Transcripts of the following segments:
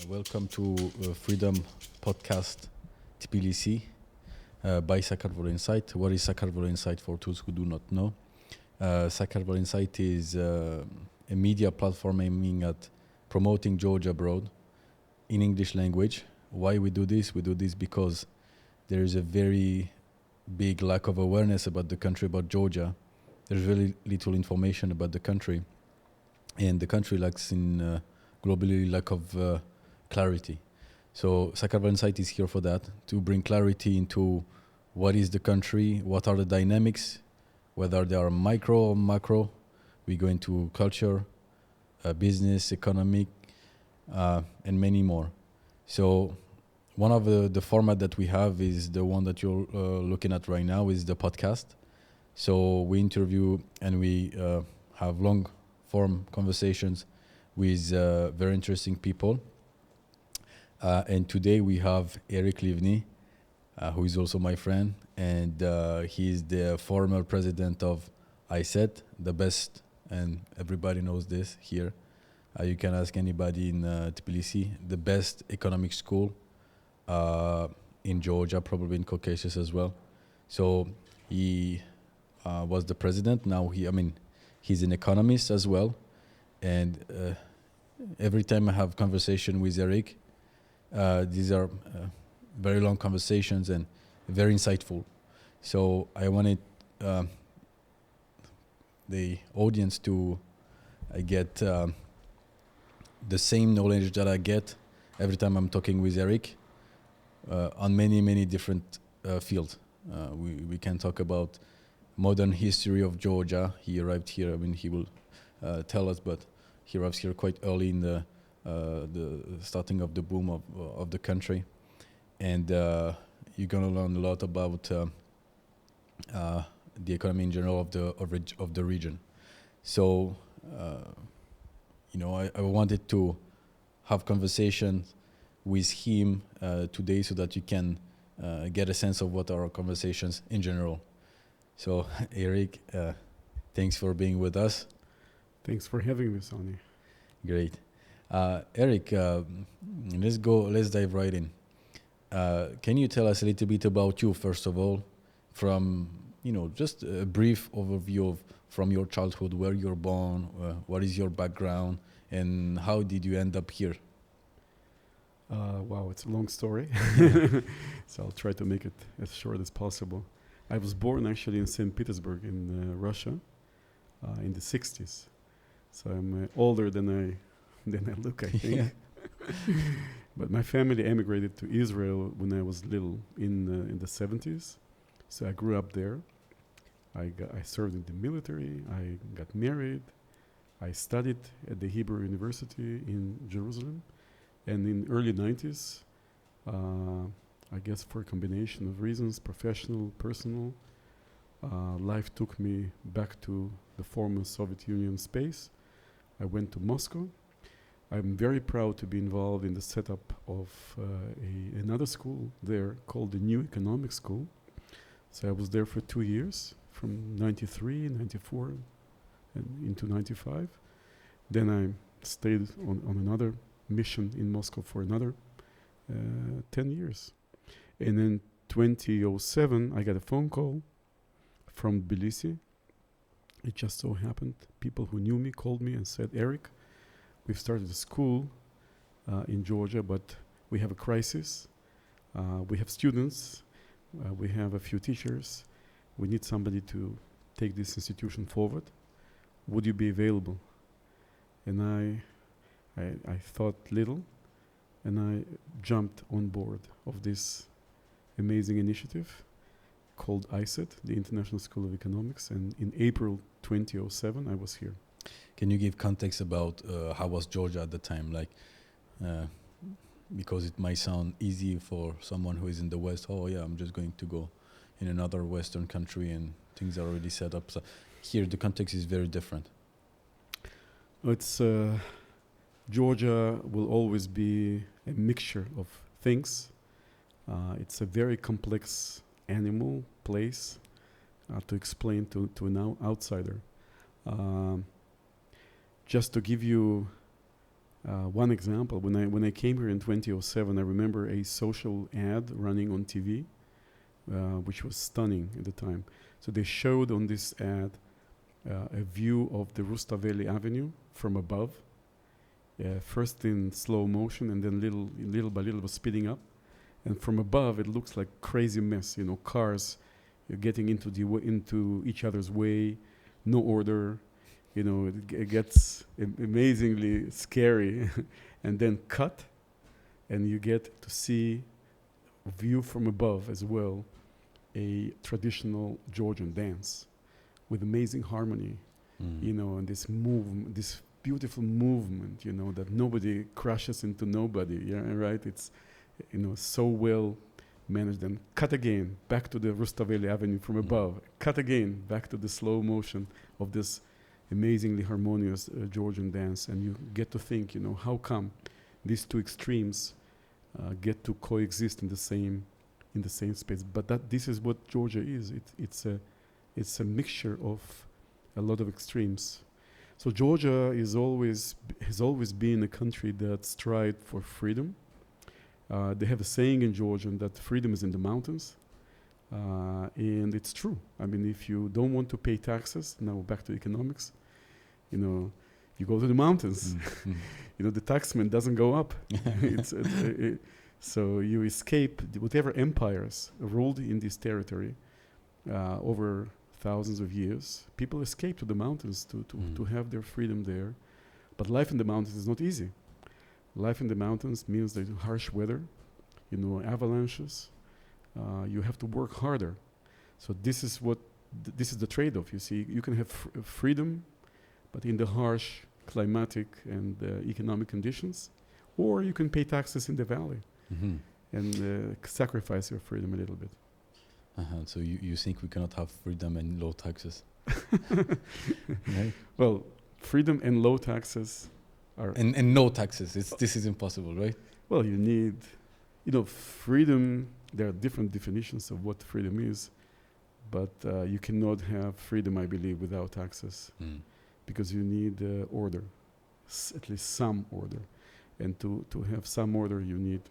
Welcome to Freedom Podcast Tbilisi by Sakartvelo Insight. What is Sakartvelo Insight for those who do not know? Sakartvelo Insight is a media platform aiming at promoting Georgia abroad in English language. Why we do this? We do this because there is a very big lack of awareness about the country, about Georgia. There's very little information about the country, and the country lacks in globally lack of clarity. So Sakartvelo Insight is here for that, to bring clarity into what is the country, what are the dynamics, whether they are micro or macro. We go into culture, business, economic, and many more. So one of the format that we have is the one that you're looking at right now, is the podcast. So we interview and we have long form conversations with very interesting people. And today we have Erik Livny, who is also my friend, and he is the former president of ISET, the best, and everybody knows this here. You can ask anybody in Tbilisi, the best economic school in Georgia, probably in Caucasus as well. So he was the president. Now he's an economist as well. And every time I have conversation with Eric, these are very long conversations and very insightful. So I wanted the audience to get the same knowledge that I get every time I'm talking with Eric on many different fields. We can talk about modern history of Georgia. He arrived here. He will tell us, but he arrives here quite early in the starting of the boom of the country, and you're gonna learn a lot about the economy in general of the region. So I wanted to have conversations with him today so that you can get a sense of what are our conversations in general. So Eric, thanks for being with us. Thanks for having me, Sonny. Great. Eric, let's dive right in. Can you tell us a little bit about you, first of all, from, just a brief overview from your childhood, where you're born, what is your background, and how did you end up here? Wow, it's a long story. So I'll try to make it as short as possible. I was born actually in St. Petersburg in Russia in the 60s. So I'm older than I look, I think. Yeah. But my family emigrated to Israel when I was little in the 70s. So I grew up there. I served in the military. I got married. I studied at the Hebrew University in Jerusalem. And in early 90s, I guess for a combination of reasons, professional, personal, life took me back to the former Soviet Union space. I went to Moscow. I'm very proud to be involved in the setup of another school there called the New Economics School. So I was there for 2 years, from 93, 94, and into 95. Then I stayed on another mission in Moscow for another 10 years. And in 2007, I got a phone call from Tbilisi. It just so happened, people who knew me called me and said, Eric, we've started a school in Georgia, but we have a crisis. We have students. We have a few teachers. We need somebody to take this institution forward. Would you be available? And I thought little, and I jumped on board of this amazing initiative called ISET, the International School of Economics, and in April 2007 I was here. Can you give context about how was Georgia at the time? Because it might sound easy for someone who is in the West. Oh yeah, I'm just going to go in another Western country and things are already set up. So here the context is very different. It's Georgia will always be a mixture of things. It's a very complex animal, place to explain to an outsider. Just to give you One example, when I came here in 2007, I remember a social ad running on TV, which was stunning at the time. So they showed on this ad a view of the Rustaveli Avenue from above, first in slow motion and then little by little was speeding up. And from above, it looks like crazy mess, cars getting into each other's way, no order. It gets amazingly scary. And then cut, and you get to see a view from above as well, a traditional Georgian dance with amazing harmony, and this beautiful movement, that nobody crashes into nobody, yeah, right? It's, so well managed. And cut again, back to the Rustaveli Avenue from above, cut again, back to the slow motion of this amazingly harmonious Georgian dance. And you get to think, how come these two extremes get to coexist in the same space? But this is what Georgia is. It's a mixture of a lot of extremes. So Georgia has always been a country that strived for freedom. They have a saying in Georgian that freedom is in the mountains. And it's true. I mean, if you don't want to pay taxes, now back to economics, you go to the mountains. The taxman doesn't go up. So you escape whatever empires ruled in this territory over thousands of years. People escape to the mountains to have their freedom there. But life in the mountains is not easy. Life in the mountains means there's harsh weather, avalanches. You have to work harder. So this is the trade-off. You see, you can have freedom, but in the harsh climatic and economic conditions, or you can pay taxes in the valley and sacrifice your freedom a little bit. So you think we cannot have freedom and low taxes? Right? Well, freedom and low taxes are... And no taxes. This is impossible, right? Well, you need... freedom, there are different definitions of what freedom is, but you cannot have freedom, I believe, without taxes, because you need order, at least some order. And to have some order, you need...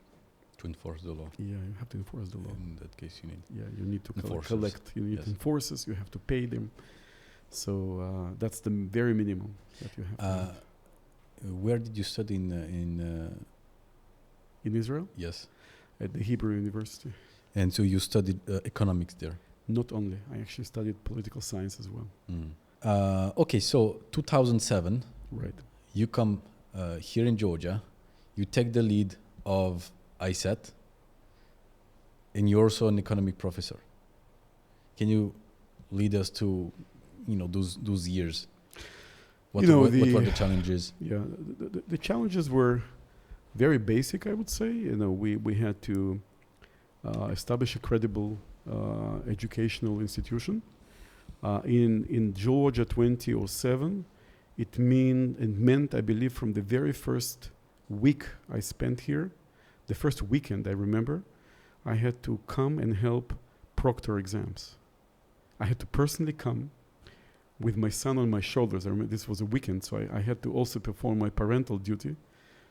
To enforce the law. Yeah, you have to enforce the law. In that case, you need... Yeah, you need to collect. You need enforcers, you have to pay them. So that's the very minimum that you have to have. Where did you study in Israel? Yes. At the Hebrew University. And so you studied economics there? Not only. I actually studied political science as well. Okay, so 2007. Right. You come here in Georgia. You take the lead of ISET. And you're also an economic professor. Can you lead us to, those years? What were the challenges? Yeah, the challenges were very basic, I would say. We had to establish a credible educational institution. In Georgia 2007, it meant, I believe, from the very first week I spent here, the first weekend I remember, I had to come and help proctor exams. I had to personally come with my son on my shoulders. I remember this was a weekend, so I had to also perform my parental duty.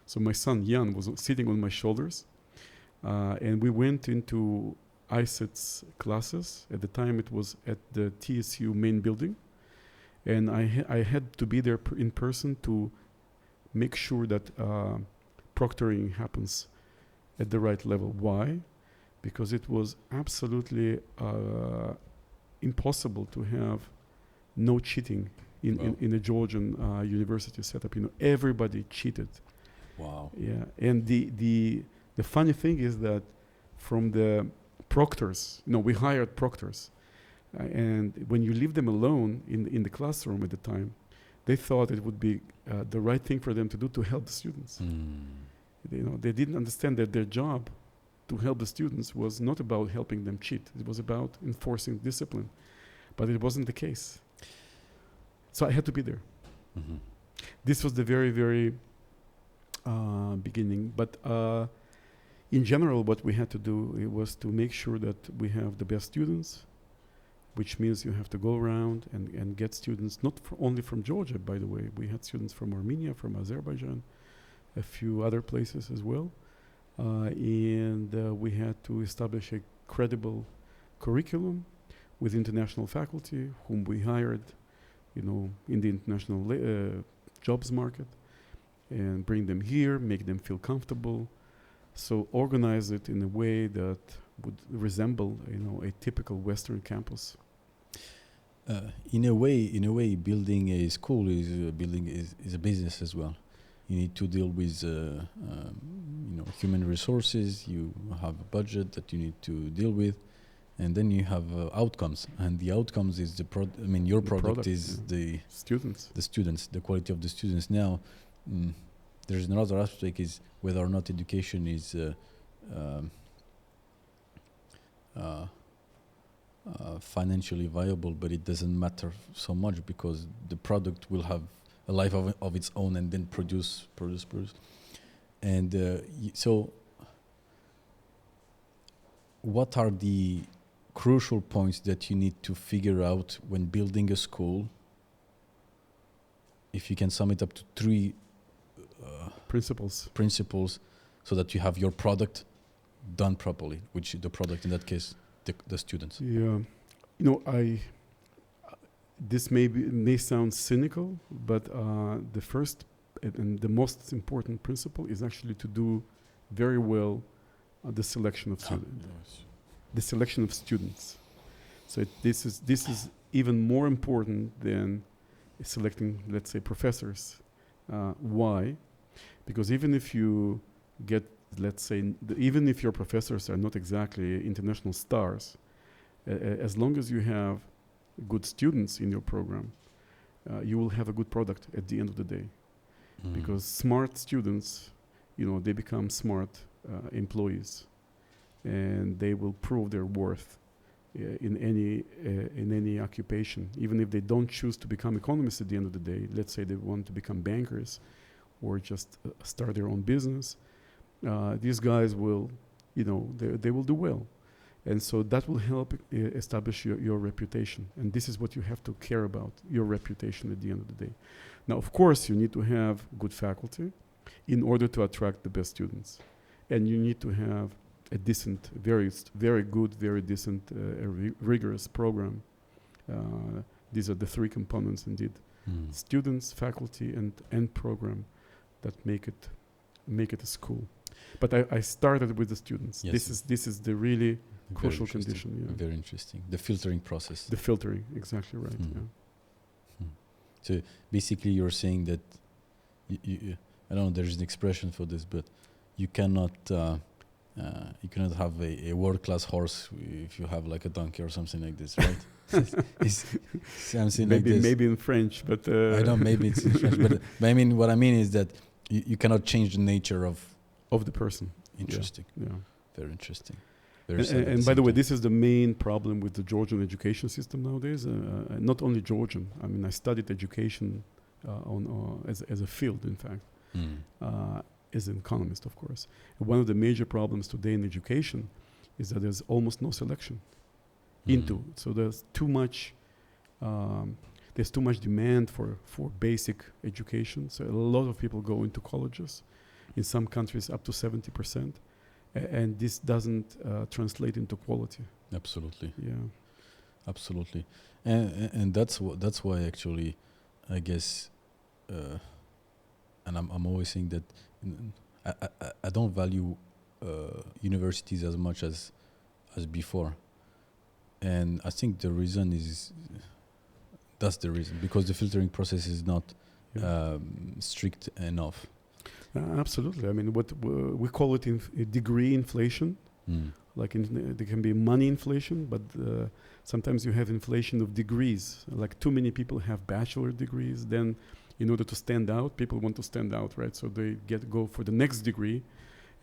So my son Jan was sitting on my shoulders, and we went into ISET's classes. At the time, it was at the TSU main building, and I had to be there in person to make sure that proctoring happens at the right level. Why? Because it was absolutely impossible to have no cheating in a Georgian university setup. Everybody cheated. Wow. Yeah, and the funny thing is that from the proctors, we hired proctors, and when you leave them alone in the classroom at the time, they thought it would be the right thing for them to do to help the students. They didn't understand that their job to help the students was not about helping them cheat. It was about enforcing discipline, but it wasn't the case. So I had to be there. This was the very, very beginning. But in general, what we had to do was to make sure that we have the best students, which means you have to go around and get students, not only from Georgia, by the way. We had students from Armenia, from Azerbaijan, a few other places as well. And we had to establish a credible curriculum with international faculty whom we hired, in the international jobs market, and bring them here, make them feel comfortable. So organize it in a way that would resemble, a typical Western campus. In a way, building a school is a business as well. You need to deal with human resources. You have a budget that you need to deal with, and then you have outcomes. And the outcomes is your product is the students. The quality of the students. Now, there's another aspect is whether or not education is financially viable, but it doesn't matter so much because the product will have a life of its own and then produce. And so what are the crucial points that you need to figure out when building a school? If you can sum it up to three principles so that you have your product done properly, which the product in that case, the students. Yeah, this may sound cynical, but the first and the most important principle is actually to do very well the selection of students. The selection of students. So this is even more important than selecting, let's say, professors. Why? Because even if you get, let's say, even if your professors are not exactly international stars, as long as you have good students in your program, you will have a good product at the end of the day. Because smart students, they become smart employees, and they will prove their worth in any occupation, even if they don't choose to become economists at the end of the day. Let's say they want to become bankers or just start their own business. These guys will, they will do well. And so that will help establish your reputation. And this is what you have to care about, your reputation at the end of the day. Now, of course, you need to have good faculty in order to attract the best students. And you need to have a decent, very good, very decent, rigorous program. These are the three components indeed. Students, faculty, and program that make it a school. But I started with the students. Yes. This is the really crucial condition. Yeah. Very interesting. The filtering process. The filtering, exactly right. Yeah. So basically, you're saying that you I don't know. There's an expression for this, but you cannot have a world-class horse if you have like a donkey or something like this, right? Something maybe, like this. Maybe in French, but I don't. Maybe it's in French, but I mean, what I mean is that you cannot change the nature of the person. Interesting. Yeah. Very interesting. And by the way, this is the main problem with the Georgian education system nowadays. Not only Georgian. I mean, I studied education as a field, in fact, as an economist, of course. And one of the major problems today in education is that there's almost no selection into. So there's too much. There's too much demand for basic education. So a lot of people go into colleges. In some countries, up to 70%. And this doesn't translate into quality. Absolutely. Yeah. Absolutely. And that's why actually, I guess, and I'm always saying that I don't value universities as much as before. And I think the reason that's the reason, because the filtering process is not strict enough. Absolutely. I mean, what we call it degree inflation. Like there can be money inflation, but sometimes you have inflation of degrees. Like too many people have bachelor degrees. Then, in order to stand out, people want to stand out, right? So they go for the next degree,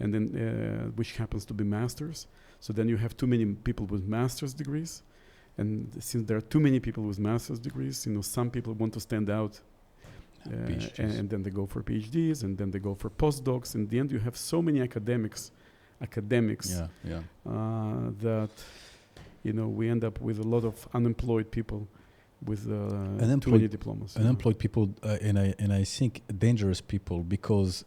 and then which happens to be masters. So then you have too many people with master's degrees, and since there are too many people with master's degrees, some people want to stand out. And then they go for PhDs, and then they go for postdocs. In the end, you have so many academics that we end up with a lot of unemployed people with too many diplomas. Unemployed people, and I think dangerous people, because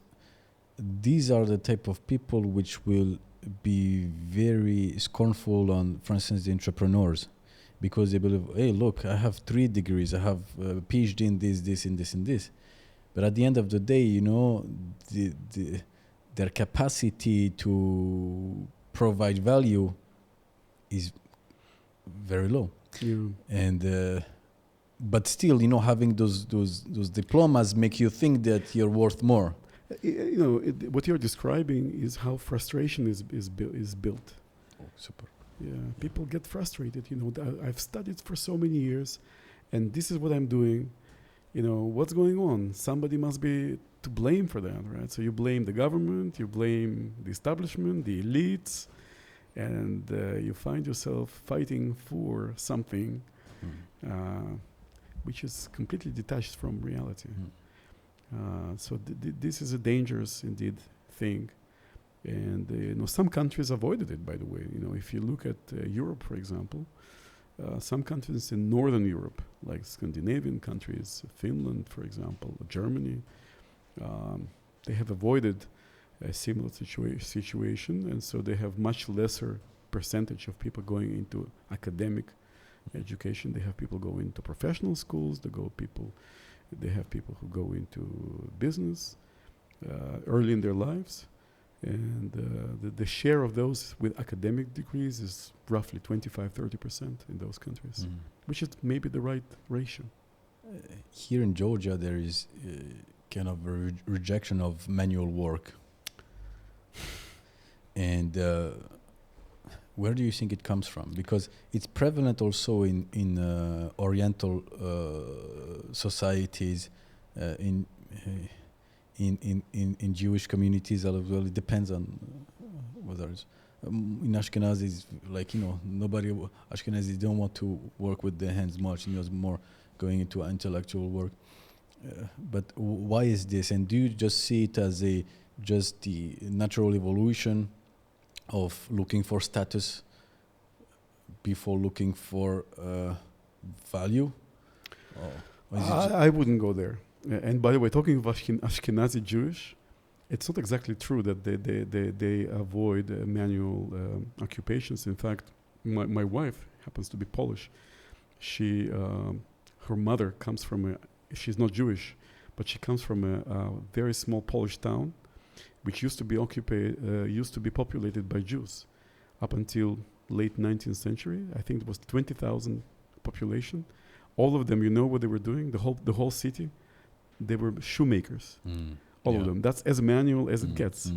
these are the type of people which will be very scornful on, for instance, the entrepreneurs, because they believe, hey, look, I have 3 degrees, I have a PhD in this, and this. But at the end of the day, you know, their capacity to provide value is very low. Yeah. And but still, you know, having those diplomas make you think that you're worth more. You know, what you're describing is how frustration is built. Oh, super. Yeah, people get frustrated. You know, I've studied for so many years, and this is what I'm doing. You know, what's going on? Somebody must be to blame for that, right? So you blame the government, you blame the establishment, the elites, and you find yourself fighting for something which is completely detached from reality. So this is a dangerous, indeed, thing. And you know, some countries avoided it, by the way. You know, if you look at Europe, for example, some countries in Northern Europe, like Scandinavian countries, Finland, for example, Germany, they have avoided a similar situation, and so they have much lesser percentage of people going into academic education. They have people go into professional schools. They have people who go into business early in their lives. And the share of those with academic degrees is roughly 25-30% in those countries, which is maybe the right ratio. Here in Georgia, there is kind of a rejection of manual work. And where do you think it comes from? Because it's prevalent also in Oriental societies, in Jewish communities as well. It depends on whether it's in Ashkenazis, like, you know, Ashkenazis don't want to work with their hands much, and it's more going into intellectual work. But why is this? And do you just see it as just the natural evolution of looking for status before looking for value? I wouldn't go there. And by the way, talking of Ashkenazi Jewish, it's not exactly true that they avoid manual occupations. In fact, my wife happens to be Polish. Her mother comes from she's not Jewish, but she comes from a very small Polish town, which used to be populated by Jews up until late 19th century. I think it was 20,000 population. All of them, you know what they were doing? The whole city, they were shoemakers. All of them. That's as manual as it gets.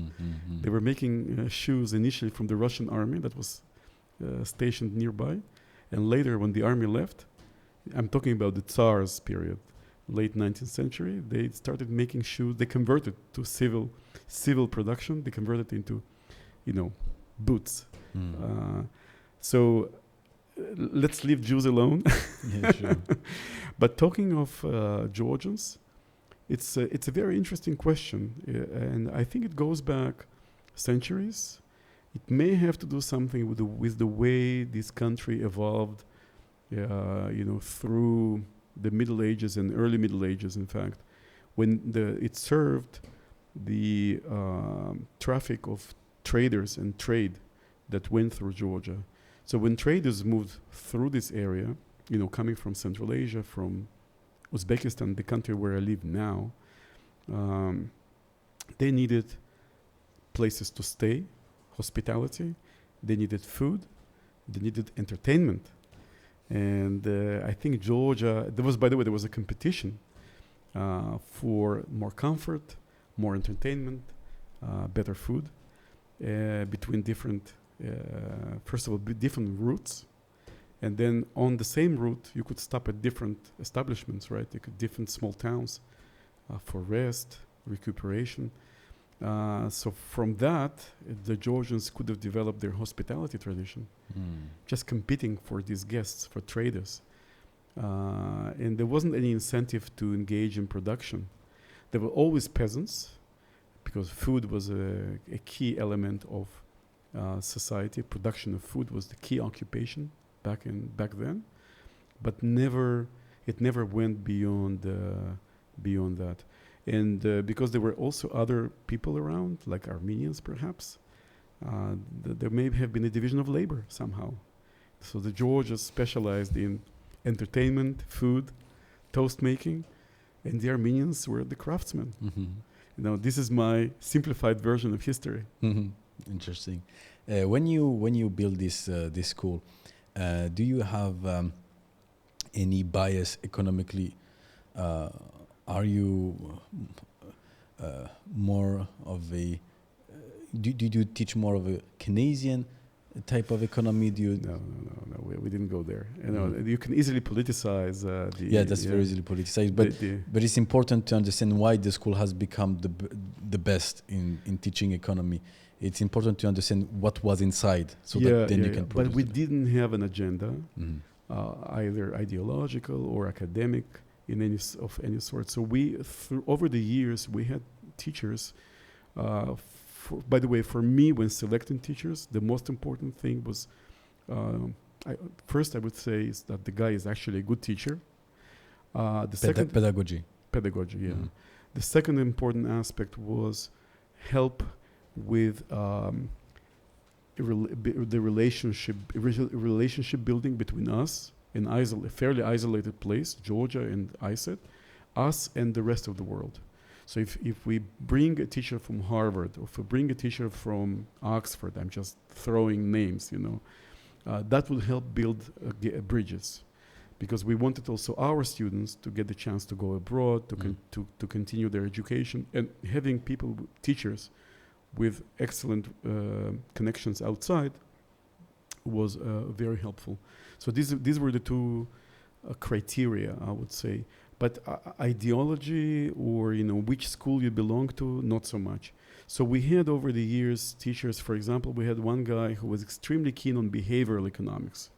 They were making shoes initially from the Russian army that was stationed nearby. And later, when the army left, I'm talking about the Tsar's period, late 19th century, they started making shoes. They converted to civil production. They converted into, you know, boots. So let's leave Jews alone. Yeah, sure. But talking of Georgians, it's a very interesting question, and I think it goes back centuries. It may have to do something with the way this country evolved, you know, through the Middle Ages and early Middle Ages. In fact, when it served the traffic of traders and trade that went through Georgia. So when traders moved through this area, you know, coming from Central Asia, from Uzbekistan, the country where I live now, they needed places to stay, hospitality, they needed food, they needed entertainment. And I think Georgia, by the way, there was a competition for more comfort, more entertainment, better food, between different, first of all, different routes. And then on the same route, you could stop at different establishments, right? Different small towns for rest, recuperation. So from that, the Georgians could have developed their hospitality tradition, just competing for these guests, for traders. And there wasn't any incentive to engage in production. There were always peasants, because food was a key element of society. Production of food was the key occupation back then, but it never went beyond beyond that. And because there were also other people around, like Armenians perhaps, there may have been a division of labor somehow. So the Georgians specialized in entertainment, food, toast making, and the Armenians were the craftsmen. You know, this is my simplified version of history. Interesting. When you build this school, do you have any bias economically? Are you more of a do you teach more of a Keynesian type of economy? Do you No. We didn't go there. You know, you can easily politicize. That's very easily politicized. But it's important to understand why the school has become the best in teaching economy. It's important to understand what was inside, so that then you can. But we didn't have an agenda, either ideological or academic in any sort. So over the years we had teachers. By the way, for me, when selecting teachers, the most important thing was, first I would say is that the guy is actually a good teacher. Second, pedagogy. Pedagogy, yeah. The second important aspect was help with the relationship building between us in a fairly isolated place, Georgia and ISET, us and the rest of the world. So if we bring a teacher from Harvard, or if we bring a teacher from Oxford, I'm just throwing names, you know, that will help build bridges, because we wanted also our students to get the chance to go abroad, to continue their education, and having teachers with excellent connections outside was very helpful. So these were the two criteria, I would say. But ideology, or which school you belong to, not so much. So we had over the years teachers. For example, we had one guy who was extremely keen on behavioral economics,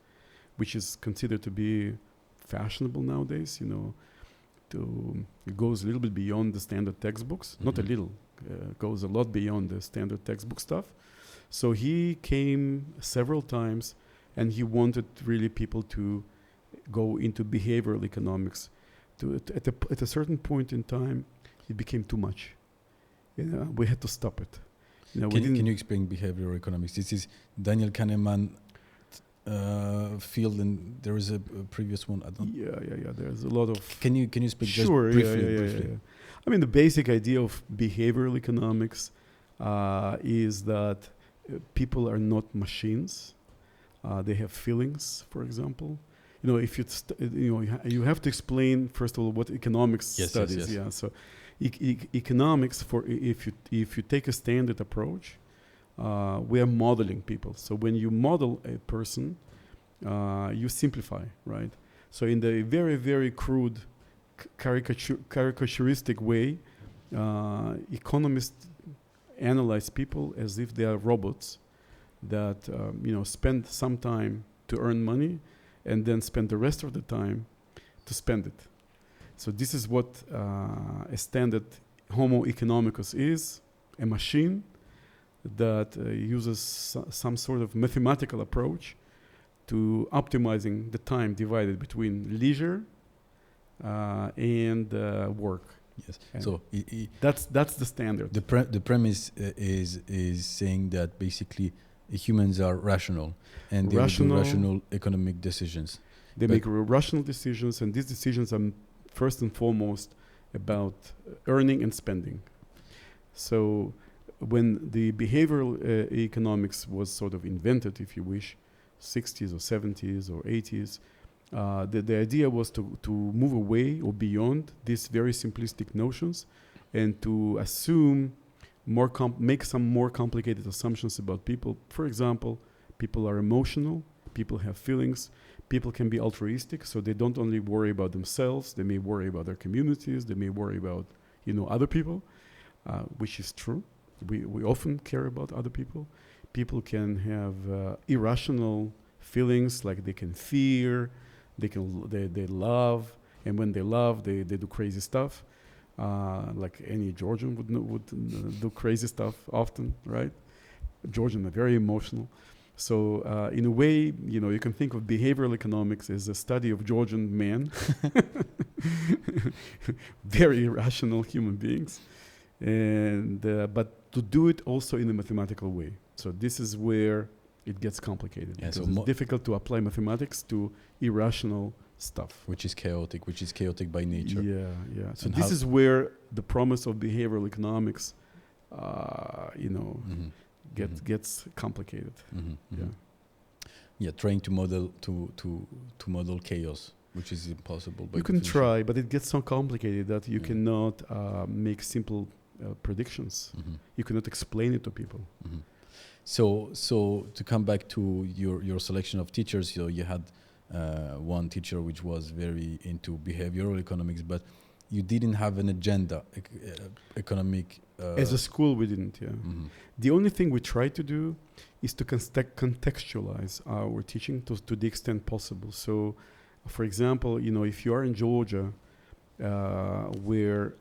which is considered to be fashionable nowadays. It goes a little bit beyond the standard textbooks. Not a little, goes a lot beyond the standard textbook stuff. So he came several times, and he wanted really people to go into behavioral economics. At a certain point in time, it became too much. We had to stop it. Can you explain behavioral economics? This is Daniel Kahneman field, and there is a previous one. Yeah. There's a lot of. Can you speak just sure, briefly? Yeah. I mean, the basic idea of behavioral economics is that people are not machines. They have feelings, for example. If you have to explain first of all what economics studies. Yes. So, economics, if you take a standard approach, we are modeling people. So when you model a person, you simplify, right? So in the very, very crude, caricaturistic way, economists analyze people as if they are robots that spend some time to earn money, and then spend the rest of the time to spend it. So this is what a standard Homo economicus is, a machine that uses some sort of mathematical approach to optimizing the time divided between leisure and work. Yes. And so that's the standard. The premise is saying that basically humans are rational, and they do rational economic decisions. They make rational decisions, and these decisions are first and foremost about earning and spending. So when the behavioral economics was sort of invented, if you wish, 60s or 70s or 80s, the idea was to move away or beyond these very simplistic notions and to assume make some more complicated assumptions about people. For example, people are emotional, people have feelings, people can be altruistic, so they don't only worry about themselves, they may worry about their communities, they may worry about other people, which is true. We often care about other people. People can have irrational feelings, like they can fear, they love, and when they love, they do crazy stuff. Like any Georgian would do crazy stuff often, right? Georgian are very emotional. So in a way, you can think of behavioral economics as a study of Georgian men very irrational human beings, and but to do it also in a mathematical way. So this is where it gets complicated, Yeah, because so it's difficult to apply mathematics to irrational stuff. which is chaotic by nature. Yeah, yeah. So And this how- is where the promise of behavioral economics, Mhm. gets complicated. Mhm. Yeah. Mhm. Yeah, trying to model to model chaos, which is impossible. By You can definition. try, but it gets so complicated that you Yeah. cannot make simple predictions. Mhm. You cannot explain it to people. Mhm. So to come back to your selection of teachers, you had one teacher which was very into behavioral economics, but you didn't have an agenda, economic. As a school, we didn't. Yeah. Mhm. The only thing we try to do is to contextualize our teaching to the extent possible. So, for example, if you are in Georgia, where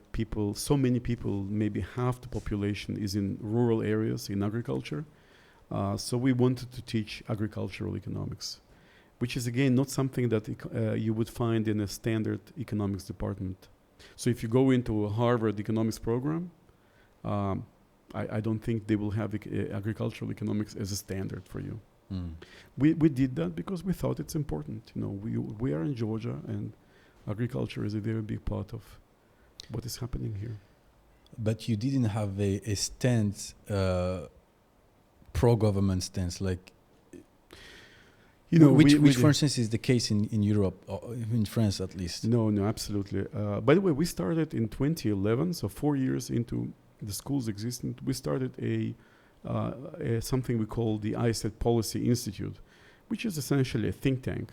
so many people, maybe half the population is in rural areas in agriculture. So we wanted to teach agricultural economics, which is again not something that you would find in a standard economics department. So if you go into a Harvard economics program, I don't think they will have agricultural economics as a standard for you. Mm. We did that because we thought it's important. We are in Georgia, and agriculture is a very big part of what is happening here. But you didn't have a stance, pro-government stance, like which for instance is the case in Europe, or in France at least. No, absolutely. By the way, we started in 2011, so 4 years into the school's existence. We started a something we call the ISET Policy Institute, which is essentially a think tank.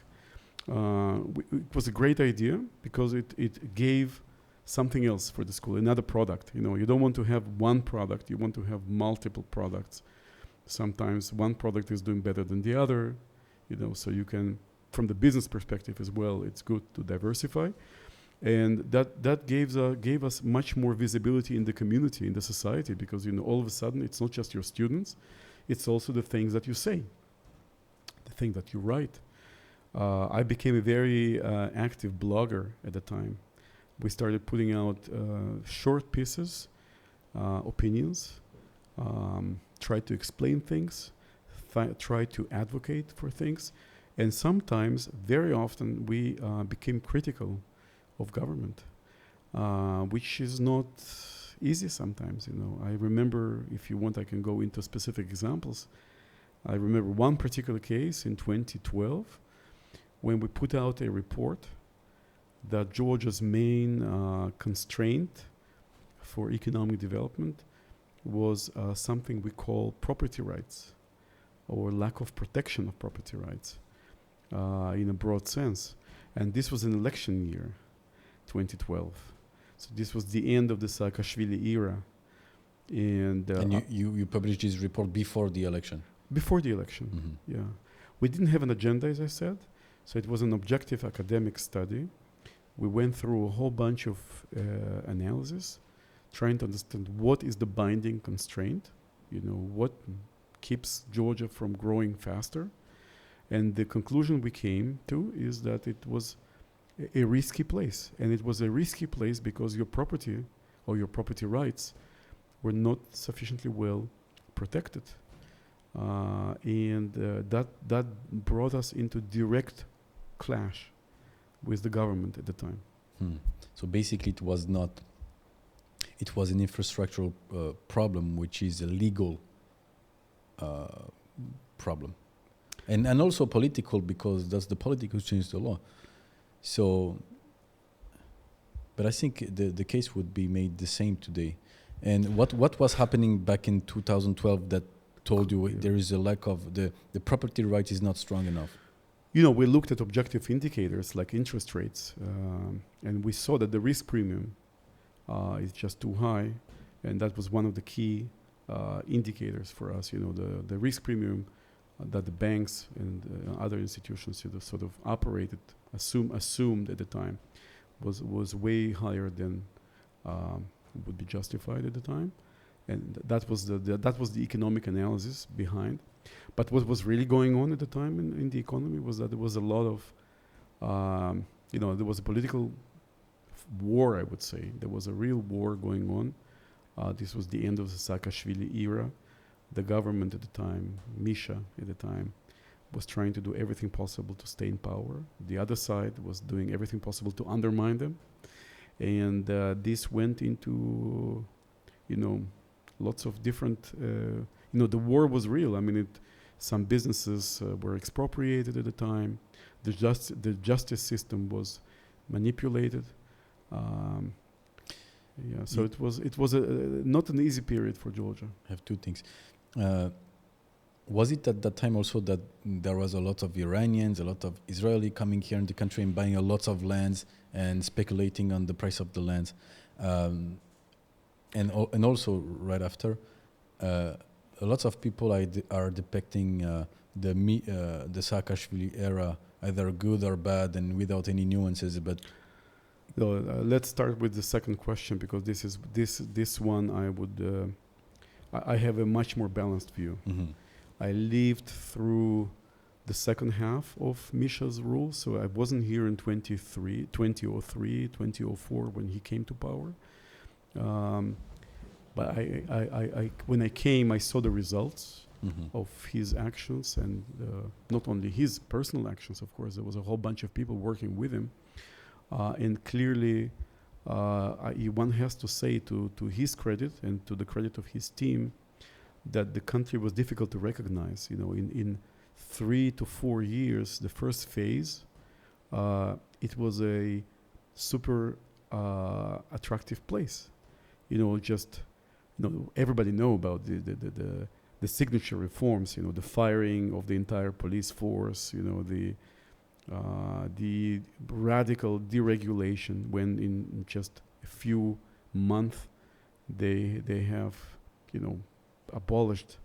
It was a great idea because it gave something else for the school, another product. You don't want to have one product, you want to have multiple products. Sometimes one product is doing better than the other, so you can, from the business perspective as well, it's good to diversify. And that gave us much more visibility in the community, in the society, because all of a sudden it's not just your students, it's also the things that you say, the thing that you write. I became a very active blogger at the time. We started putting out short pieces, opinions, try to explain things, try to advocate for things, and sometimes, very often, we became critical of government, which is not easy sometimes. I remember, if you want, I can go into specific examples. I remember one particular case in 2012 when we put out a report that Georgia's main constraint for economic development was something we call property rights, or lack of protection of property rights in a broad sense. And this was an election year, 2012. So this was the end of the Saakashvili era. And you published this report before the election? Before the election, Mm-hmm. yeah. We didn't have an agenda, as I said. So it was an objective academic study. We went through a whole bunch of analysis, trying to understand what is the binding constraint, what keeps Georgia from growing faster. And the conclusion we came to is that it was a risky place. And it was a risky place because your property or your property rights were not sufficiently well protected. And that brought us into direct clash with the government at the time. So basically it was an infrastructural problem, which is a legal problem. And also political, because that's the politics who changed the law. So, but I think the case would be made the same today. And what was happening back in 2012 that told you there is a lack of the property right is not strong enough? We looked at objective indicators like interest rates, and we saw that the risk premium is just too high, and that was one of the key indicators for us. The risk premium that the banks and other institutions sort of operated, assumed at the time, was way higher than would be justified at the time, and that was the economic analysis behind. But what was really going on at the time in the economy was that there was a lot of, there was a political war, I would say. There was a real war going on. This was the end of the Saakashvili era. The government at the time, Misha at the time, was trying to do everything possible to stay in power. The other side was doing everything possible to undermine them. And this went into, lots of different, the war was real. I mean, some businesses were expropriated at the time. The justice system was manipulated. So it was not an easy period for Georgia. I have two things. Was it at that time also that there was a lot of Iranians, a lot of Israeli coming here in the country and buying a lot of lands and speculating on the price of the lands? And also right after, a lot of people are depicting the Saakashvili era either good or bad and without any nuances. But let's start with the second question, because this one I would I have a much more balanced view. Mm-hmm. I lived through the second half of Misha's rule, so I wasn't here in 2003, 2004 when he came to power. But I when I came, I saw the results of his actions, and not only his personal actions, of course. There was a whole bunch of people working with him, and clearly, one has to say to his credit and to the credit of his team that the country was difficult to recognize. In 3 to 4 years, the first phase, it was a super attractive place. Everybody know about the signature reforms. The firing of the entire police force. The radical deregulation, when in just a few months they have abolished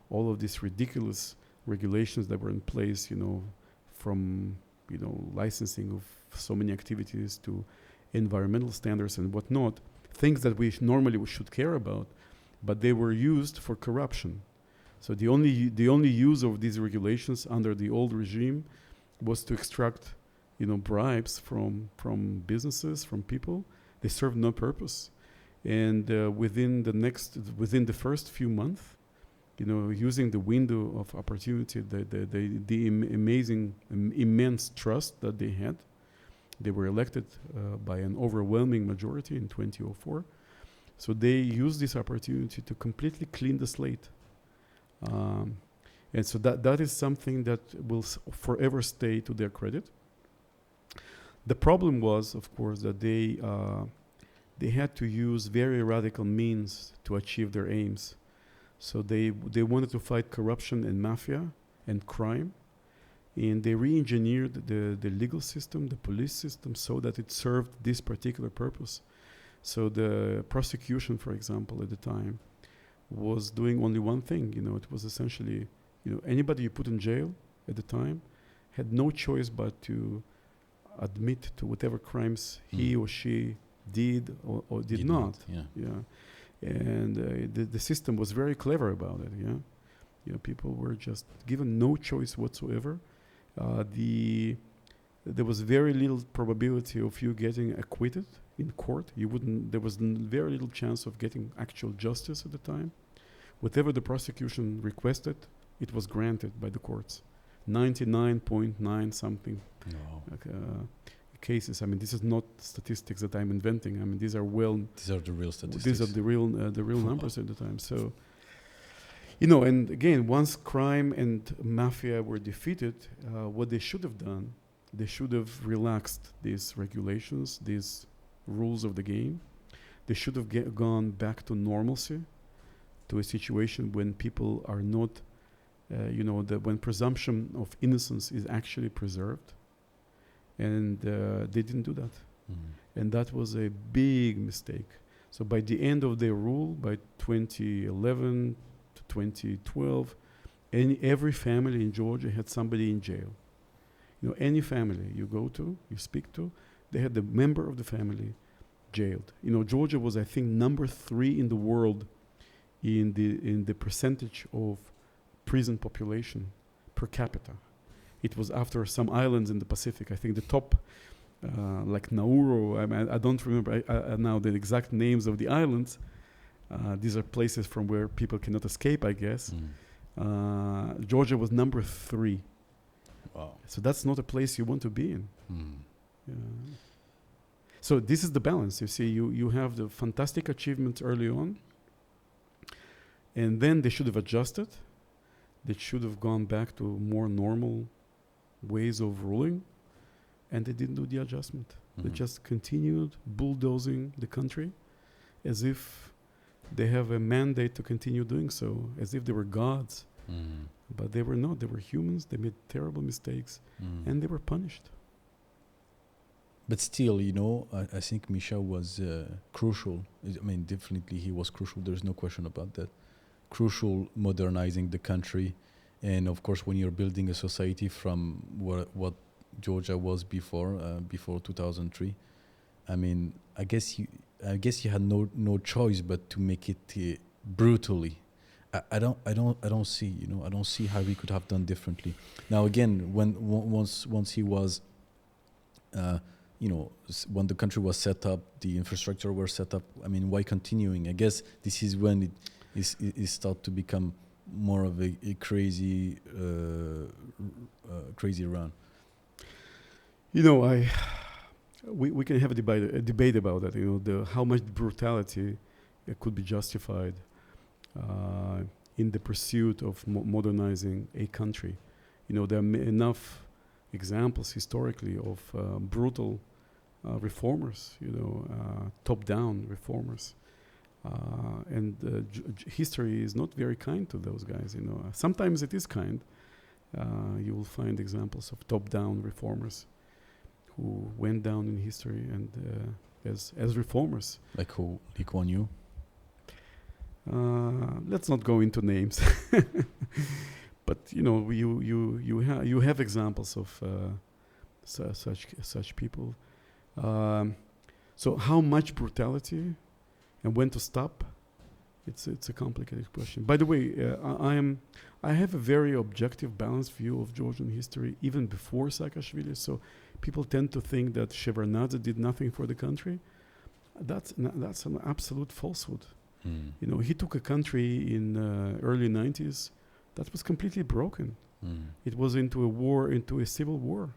all of these ridiculous regulations that were in place, from licensing of so many activities to environmental standards and whatnot, things that we normally should care about, but they were used for corruption. So the only use of these regulations under the old regime was to extract, bribes from businesses, from people. They served no purpose. And within the first few months, using the window of opportunity, the immense trust that they had, they were elected by an overwhelming majority in 2004. So they used this opportunity to completely clean the slate. And so that is something that will forever stay to their credit. The problem was, of course, that they had to use very radical means to achieve their aims. So they wanted to fight corruption and mafia and crime, and they re-engineered the legal system, the police system, so that it served this particular purpose. So the prosecution, for example, at the time, was doing only one thing. It was essentially, anybody you put in jail at the time had no choice but to admit to whatever crimes he or she did or did not. And the system was very clever about it. People were just given no choice whatsoever. There was very little probability of you getting acquitted in court. There was very little chance of getting actual justice at the time. Whatever the prosecution requested, it was granted by the courts. 99.9 something cases. I mean, this is not statistics that I'm inventing. I mean, these are the real statistics. These are the real numbers at the time. So, and again, once crime and mafia were defeated, what they should have done, they should have relaxed these regulations, these rules of the game. They should have gone back to normalcy, to a situation when people are not, when presumption of innocence is actually preserved. And they didn't do that. And that was a big mistake. So by the end of their rule, by 2011 to 2012, every family in Georgia had somebody in jail. Any family you go to, you speak to, they had the member of the family jailed. Georgia was, I think, number 3 in the world in the percentage of prison population per capita. It was after some islands in the Pacific. I think the top like Nauru. I don't remember now the exact names of the islands. These are places from where people cannot escape, I guess. Georgia was number 3. Wow. So that's not a place you want to be in. Yeah. So this is the balance. You see, you have the fantastic achievements early on, and then they should have adjusted. They should have gone back to more normal ways of ruling, and they didn't do the adjustment. They just continued bulldozing the country as if they have a mandate to continue doing so, as if they were gods. But they were not. They were humans. They made terrible mistakes, and they were punished. But still, you know, I think Misha was crucial. I mean, definitely he was crucial. There's no question about that. Crucial modernizing the country. And of course, when you're building a society from what Georgia was before 2003, I mean, I guess you had no choice but to make it brutally. I don't see, you know, I don't see how we could have done differently. Now again, once he was, you know, when the country was set up, the infrastructure were set up. I mean, why continuing? I guess this is when it start to become more of a crazy run. You know, we can have a debate about that. You know, how much brutality could be justified in the pursuit of modernizing a country. You know, there are enough examples historically of brutal reformers. You know, top-down reformers. And history is not very kind to those guys. You know, sometimes it is kind. You will find examples of top-down reformers who went down in history and as reformers. Like who? Lee Kuan Yew? Let's not go into names. But you know, you have examples of such people. So how much brutality and when to stop? It's a complicated question. By the way, I have a very objective, balanced view of Georgian history even before Saakashvili. So people tend to think that Shevardnadze did nothing for the country. That's an absolute falsehood. You know, he took a country in early 90s that was completely broken. It was into a civil war.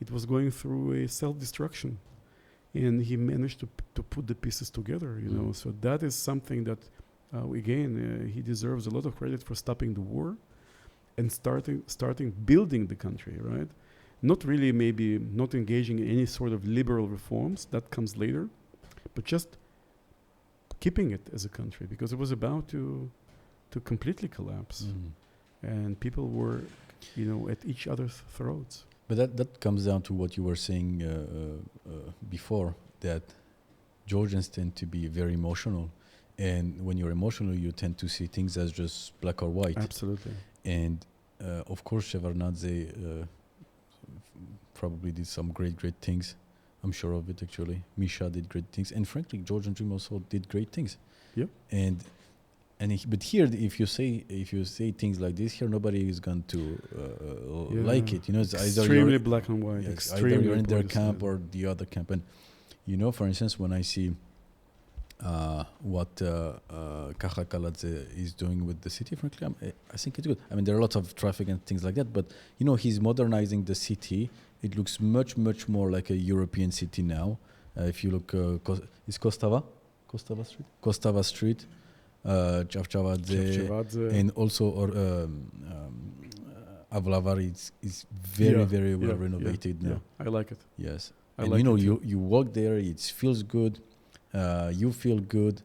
It was going through a self-destruction. And he managed to put the pieces together, you know. So that is something that, again, he deserves a lot of credit for stopping the war and starting building the country, right? Not really maybe not engaging in any sort of liberal reforms, that comes later, but just keeping it as a country because it was about to completely collapse. And people were, you know, at each other's throats. But that comes down to what you were saying before, that Georgians tend to be very emotional. And when you're emotional, you tend to see things as just black or white. Absolutely. And of course, Shevardnadze probably did some great things. I'm sure of it, actually. Misha did great things. And frankly, Georgian Dream also did great things. Yeah. But here, if you say things like this, here nobody is going to like it. You know, it's extremely black and white. Yes, either you're in their camp or the other camp. And you know, for instance, when I see what Kakakaladze is doing with the city, frankly, I think it's good. I mean, there are lots of traffic and things like that, but you know, he's modernizing the city. It looks much more like a European city now. If you look, is Kostava Street? Kostava Street. Chavchavadze, and also Avlavar is very well renovated now. I like it. Yes, I and like you know, it you walk there, it feels good. You feel good.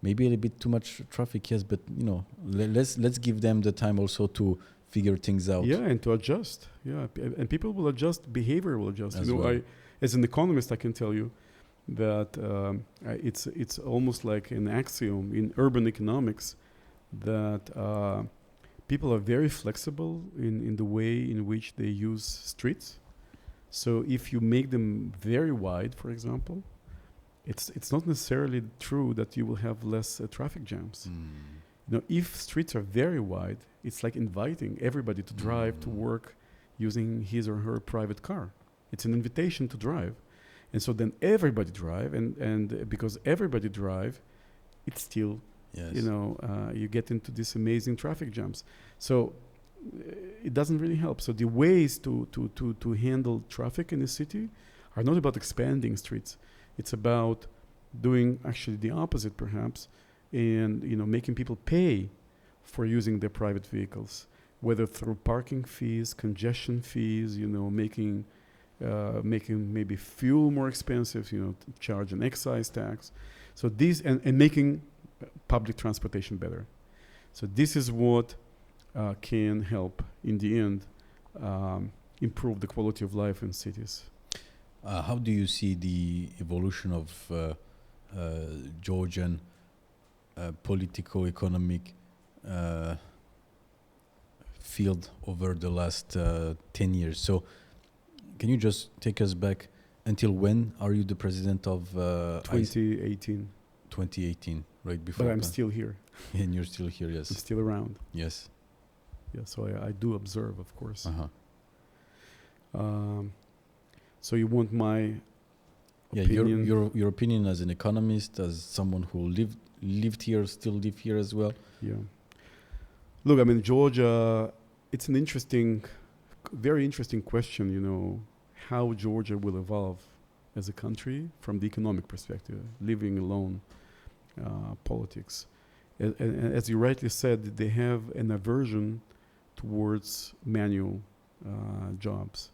Maybe a little bit too much traffic, yes, but you know, let's give them the time also to figure things out. Yeah, and to adjust. Yeah, and people will adjust. Behavior will adjust. As you know, well. as an economist, I can tell you that it's almost like an axiom in urban economics that people are very flexible in the way in which they use streets. So if you make them very wide, for example, it's not necessarily true that you will have less traffic jams. You know, if streets are very wide, it's like inviting everybody to drive to work using his or her private car. It's an invitation to drive. And so then everybody drive, and because everybody drive, it's still, Yes. you get into these amazing traffic jams. So it doesn't really help. So the ways to handle traffic in a city are not about expanding streets. It's about doing actually the opposite, perhaps, and making people pay for using their private vehicles, whether through parking fees, congestion fees, making maybe fuel more expensive, charge an excise tax. So these and making public transportation better. So this is what can help in the end improve the quality of life in cities. How do you see the evolution of Georgian politico-economic field over the last 10 years? So can you just take us back until when are you the president of 2018. 2018, right before. But I'm still here. And you're still here, yes. I'm still around. Yes. Yeah, so I do observe, of course. Uh-huh. So you want my Yeah, opinion? your opinion as an economist, as someone who lived here, still live here as well. Yeah. Look, I mean, Georgia, it's an interesting, very interesting question, how Georgia will evolve as a country from the economic perspective, leaving alone politics. And as you rightly said, they have an aversion towards manual jobs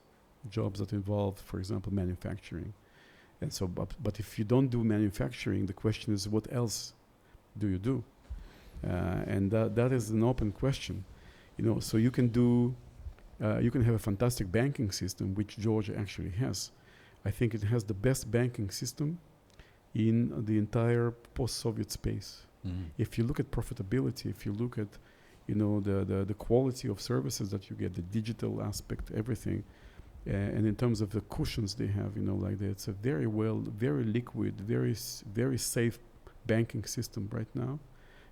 that involve, for example, manufacturing. And so, but if you don't do manufacturing, the question is, what else do you do? And that is an open question, So you can you can have a fantastic banking system, which Georgia actually has. I think it has the best banking system in the entire post-Soviet space. Mm-hmm. If you look at profitability, if you look at, the quality of services that you get, the digital aspect, everything, and in terms of the cushions they have, it's a very liquid, very safe banking system right now,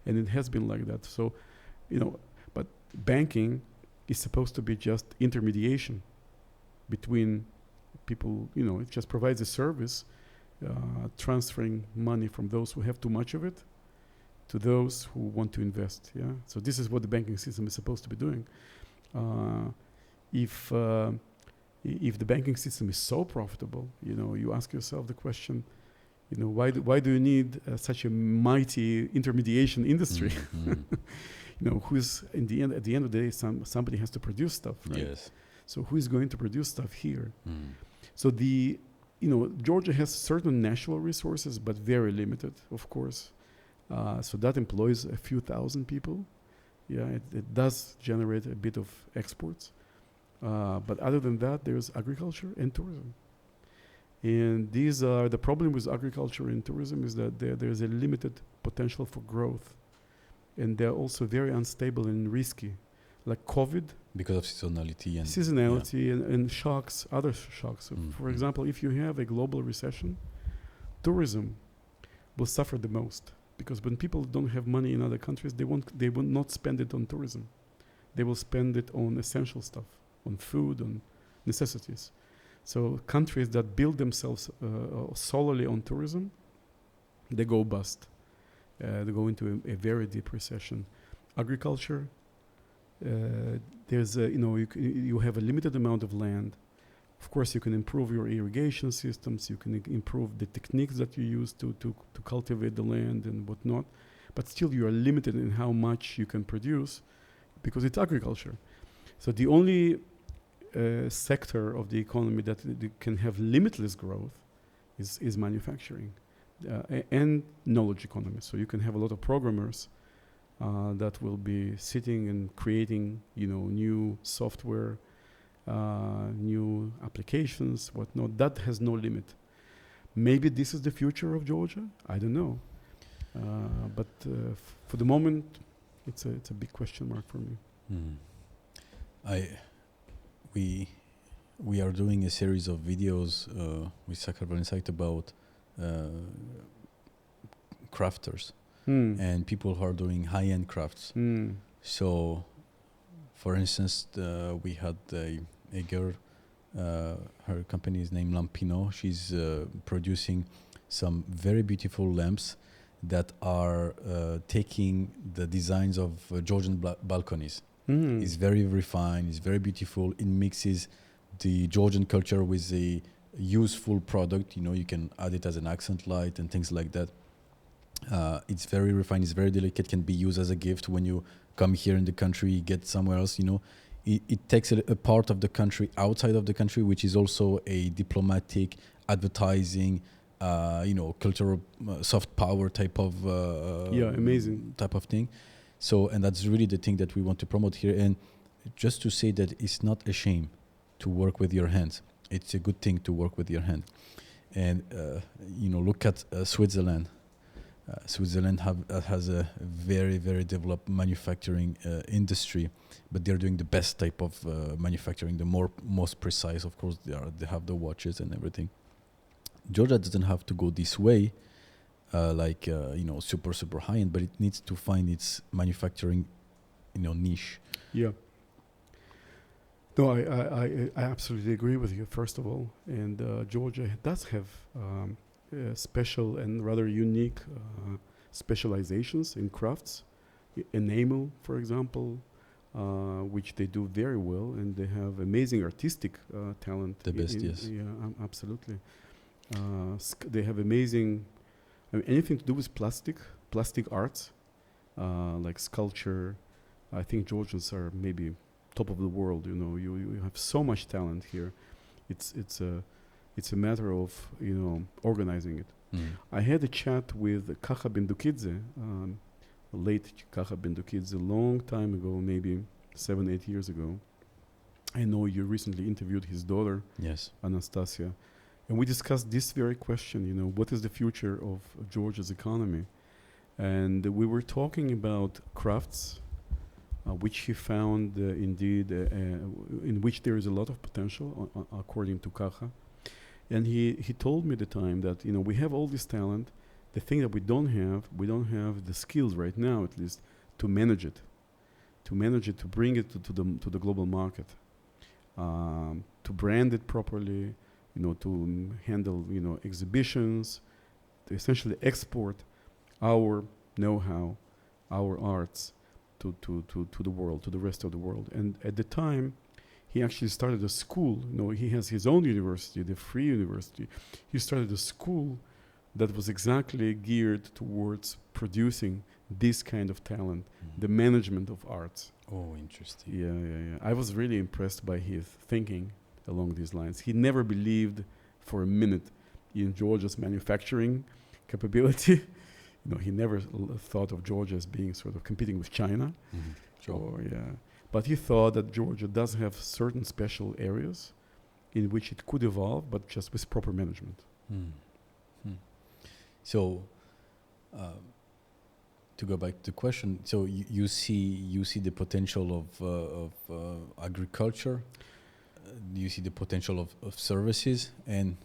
and it has been like that. So, but banking is supposed to be just intermediation between people. It just provides a service, transferring money from those who have too much of it to those who want to invest. Yeah. So this is what the banking system is supposed to be doing. If the banking system is so profitable, you ask yourself the question, why do you need such a mighty intermediation industry? Mm-hmm. Who's at the end of the day, somebody has to produce stuff, right? Yes. So who is going to produce stuff here? Mm. So Georgia has certain natural resources, but very limited, of course. So that employs a few thousand people. Yeah, it does generate a bit of exports. But other than that, there's agriculture and tourism. And the problem with agriculture and tourism is that there's a limited potential for growth. And they're also very unstable and risky, like COVID. Because of seasonality And shocks, other shocks. So for example, if you have a global recession, tourism will suffer the most, because when people don't have money in other countries, they will not spend it on tourism. They will spend it on essential stuff, on food, on necessities. So countries that build themselves solely on tourism, they go bust. They go into a very deep recession. Agriculture, there's you have a limited amount of land. Of course, you can improve your irrigation systems. You can improve the techniques that you use to cultivate the land and whatnot. But still, you are limited in how much you can produce, because it's agriculture. So the only sector of the economy that can have limitless growth is manufacturing and knowledge economy. So you can have a lot of programmers that will be sitting and creating, new software, new applications, whatnot. That has no limit. Maybe this is the future of Georgia. I don't know. But for the moment, it's a big question mark for me. We are doing a series of videos with Sakartvelo Insight about crafters and people who are doing high-end crafts. So, for instance, we had a girl Her company is named Lampino. She's producing some very beautiful lamps that are taking the designs of Georgian balconies. It's very refined, it's very beautiful. It mixes the Georgian culture with a useful product. You know, you can add it as an accent light and things like that. It's very refined, it's very delicate, can be used as a gift when you come here in the country, get somewhere else, you know. It takes a part of the country outside of the country, which is also a diplomatic, advertising, cultural soft power type of amazing type of thing. So, and that's really the thing that we want to promote here. And just to say that it's not a shame to work with your hands. It's a good thing to work with your hand. And look at Switzerland. Switzerland has a very, very developed manufacturing industry, but they're doing the best type of manufacturing, the most precise. Of course, they have the watches and everything. Georgia doesn't have to go this way, super high end, but it needs to find its manufacturing, niche. Yeah. No, I absolutely agree with you. First of all, and Georgia does have special and rather unique specializations in crafts, enamel, for example, which they do very well, and they have amazing artistic talent. The best, yes. Yeah, absolutely. They have amazing, anything to do with plastic arts, like sculpture. I think Georgians are maybe top of the world. You have so much talent here. It's a matter of organizing it. I had a chat with Kaha Bendukidze, late Kaha Bendukidze, a long time ago, maybe 7-8 years ago. I know you recently interviewed his daughter, yes, Anastasia, and we discussed this very question. What is the future of Georgia's economy? And we were talking about crafts, which he found indeed in which there is a lot of potential, according to Kaha. And he told me at the time that we have all this talent. The thing that we don't have the skills right now, at least, to manage it, to bring it to the global market, to brand it properly, to handle exhibitions, to essentially export our know-how, our arts to the world, to the rest of the world. And at the time, he actually started a school. He has his own university, the Free University. He started a school that was exactly geared towards producing this kind of talent, the management of arts. Oh, interesting. Yeah. I was really impressed by his thinking along these lines. He never believed for a minute in Georgia's manufacturing capability. He never thought of Georgia as being sort of competing with China. Sure. But he thought that Georgia does have certain special areas in which it could evolve, but just with proper management. So, to go back to the question, so you see the potential of agriculture. Do you see the potential of services and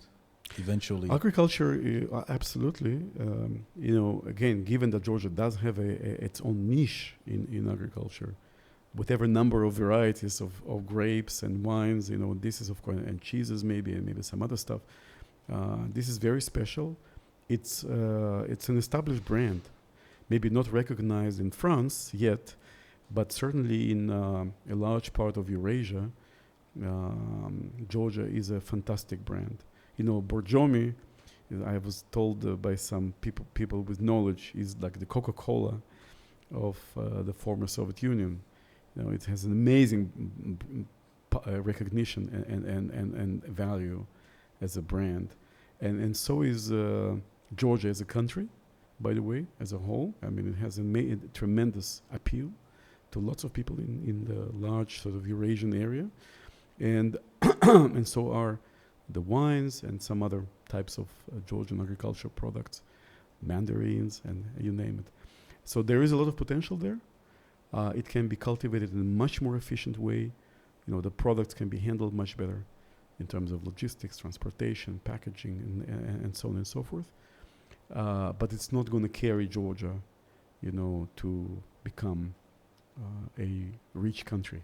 eventually agriculture? Absolutely. Again, given that Georgia does have its own niche in agriculture, whatever number of varieties of grapes and wines, this is of course, and cheeses maybe, and maybe some other stuff. This is very special. It's an established brand, maybe not recognized in France yet, but certainly in a large part of Eurasia, Georgia is a fantastic brand. Borjomi, I was told by some people with knowledge, is like the Coca-Cola of the former Soviet Union. It has an amazing recognition and value as a brand, and so is Georgia as a country, by the way, as a whole. It has a tremendous appeal to lots of people in the large sort of Eurasian area, and and so are the wines and some other types of Georgian agricultural products, mandarins, and you name it. So there is a lot of potential there. It can be cultivated in a much more efficient way. The products can be handled much better in terms of logistics, transportation, packaging, and so on and so forth. But it's not going to carry Georgia, to become a rich country.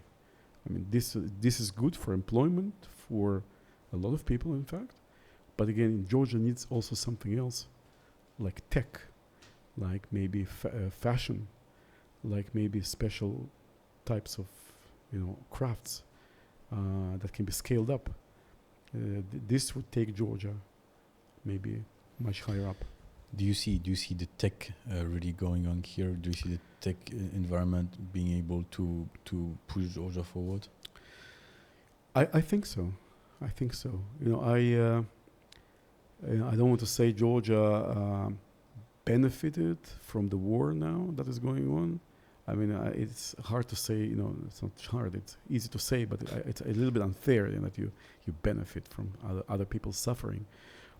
This is good for employment, for a lot of people, in fact. But again, Georgia needs also something else, like tech, like maybe fashion, like maybe special types of, crafts that can be scaled up. This would take Georgia maybe much higher up. Do you see the tech really going on here? Do you see the tech environment being able to push Georgia forward? I think so. I think so. I don't want to say Georgia benefited from the war now that is going on. I mean, it's hard to say. It's not hard. It's easy to say, but it's a little bit unfair that you benefit from other people's suffering.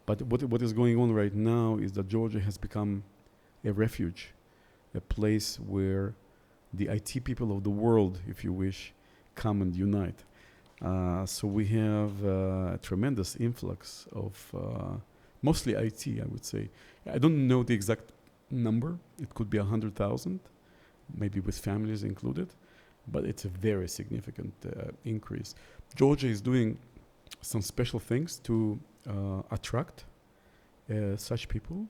But what is going on right now is that Georgia has become a refuge, a place where the IT people of the world, if you wish, come and unite. So we have a tremendous influx of mostly IT, I would say. I don't know the exact number. It could be 100,000, maybe with families included, but it's a very significant increase. Georgia is doing some special things to attract such people,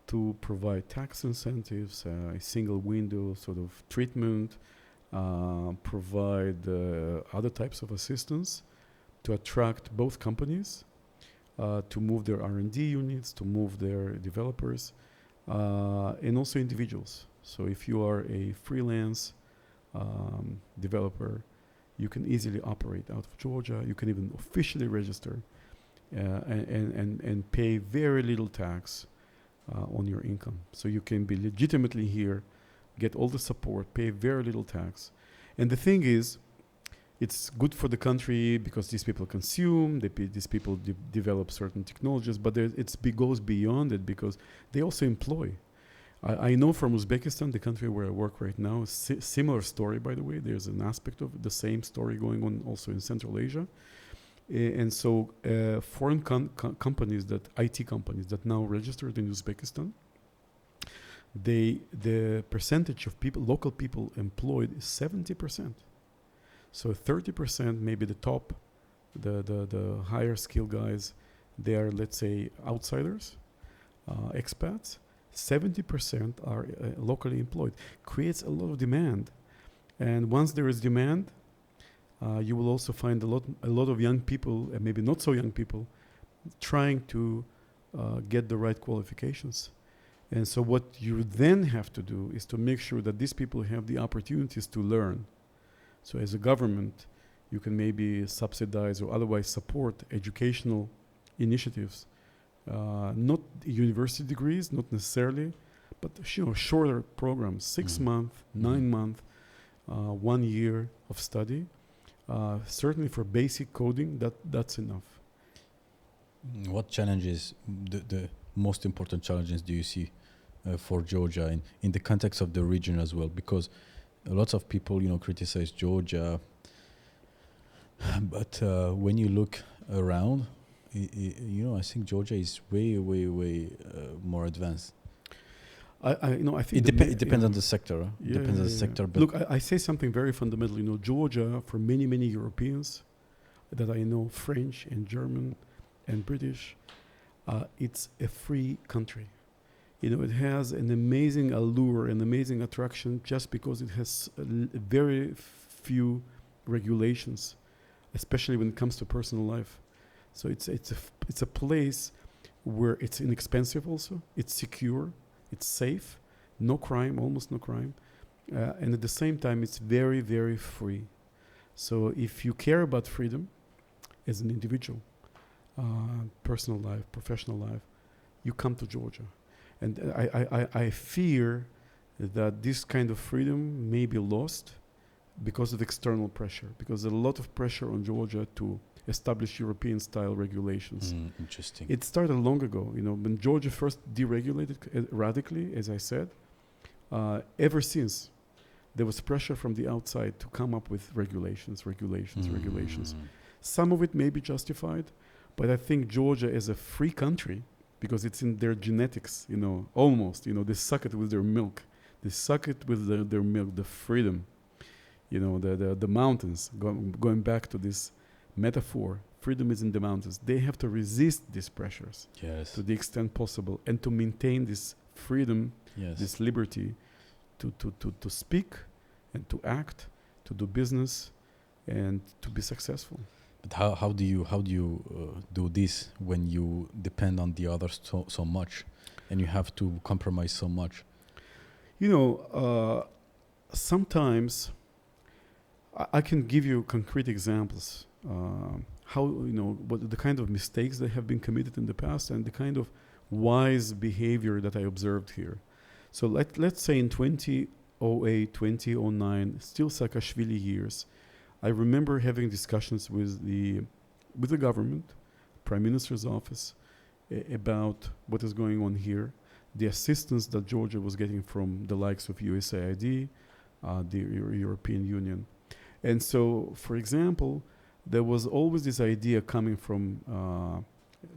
to provide tax incentives, a single window sort of treatment, provide other types of assistance to attract both companies, to move their R&D units, to move their developers, and also individuals. So if you are a freelance developer, you can easily operate out of Georgia. You can even officially register and pay very little tax on your income. So you can be legitimately here, get all the support, pay very little tax. And the thing is, it's good for the country because these people consume, these people develop certain technologies, but it goes beyond it because they also employ. I know from Uzbekistan, the country where I work right now, similar story, by the way. There's an aspect of the same story going on also in Central Asia. And so foreign companies, IT companies that now registered in Uzbekistan, the percentage of local people employed is 70%. So 30%, maybe the top, the higher skill guys, they are, let's say, outsiders, expats. 70% are locally employed. Creates a lot of demand. And once there is demand, you will also find a lot of young people, and maybe not so young people, trying to get the right qualifications. And so what you then have to do is to make sure that these people have the opportunities to learn. So as a government, you can maybe subsidize or otherwise support educational initiatives. Not university degrees, not necessarily, but shorter programs, 6 months, 9 months, 1 year of study. Certainly for basic coding, that's enough. What challenges, the most important challenges do you see for Georgia in the context of the region as well? Because lots of people, criticize Georgia, but when you look around, I think Georgia is way more advanced. I think it depends on the sector. Depends on the sector. But look, I say something very fundamental. Georgia, for many Europeans that I know, French and German and British, it's a free country. It has an amazing allure, an amazing attraction, just because it has very few regulations, especially when it comes to personal life. So it's a place where it's inexpensive. Also, it's secure. It's safe, no crime, almost no crime. And at the same time, it's very, very free. So if you care about freedom as an individual, personal life, professional life, you come to Georgia. And I fear that this kind of freedom may be lost because of external pressure, because there's a lot of pressure on Georgia to establish European-style regulations. Interesting. It started long ago. When Georgia first deregulated radically, as I said, ever since, there was pressure from the outside to come up with regulations. Some of it may be justified, but I think Georgia as a free country, because it's in their genetics, almost, they suck it with their milk. They suck it with their milk, the freedom, the mountains, going back to this metaphor, freedom is in the mountains. They have to resist these pressures Yes. to the extent possible and to maintain this freedom, Yes. this liberty to speak and to act, to do business and to be successful. But how do you do this when you depend on the others so much, and you have to compromise so much? You know, sometimes I can give you concrete examples. How, you know, what the kind of mistakes that have been committed in the past and the kind of wise behavior that I observed here. So let's say in 2008, 2009, still Saakashvili years, I remember having discussions with the government, Prime Minister's office, about what is going on here, the assistance that Georgia was getting from the likes of USAID, the European Union. And so, for example, there was always this idea coming from,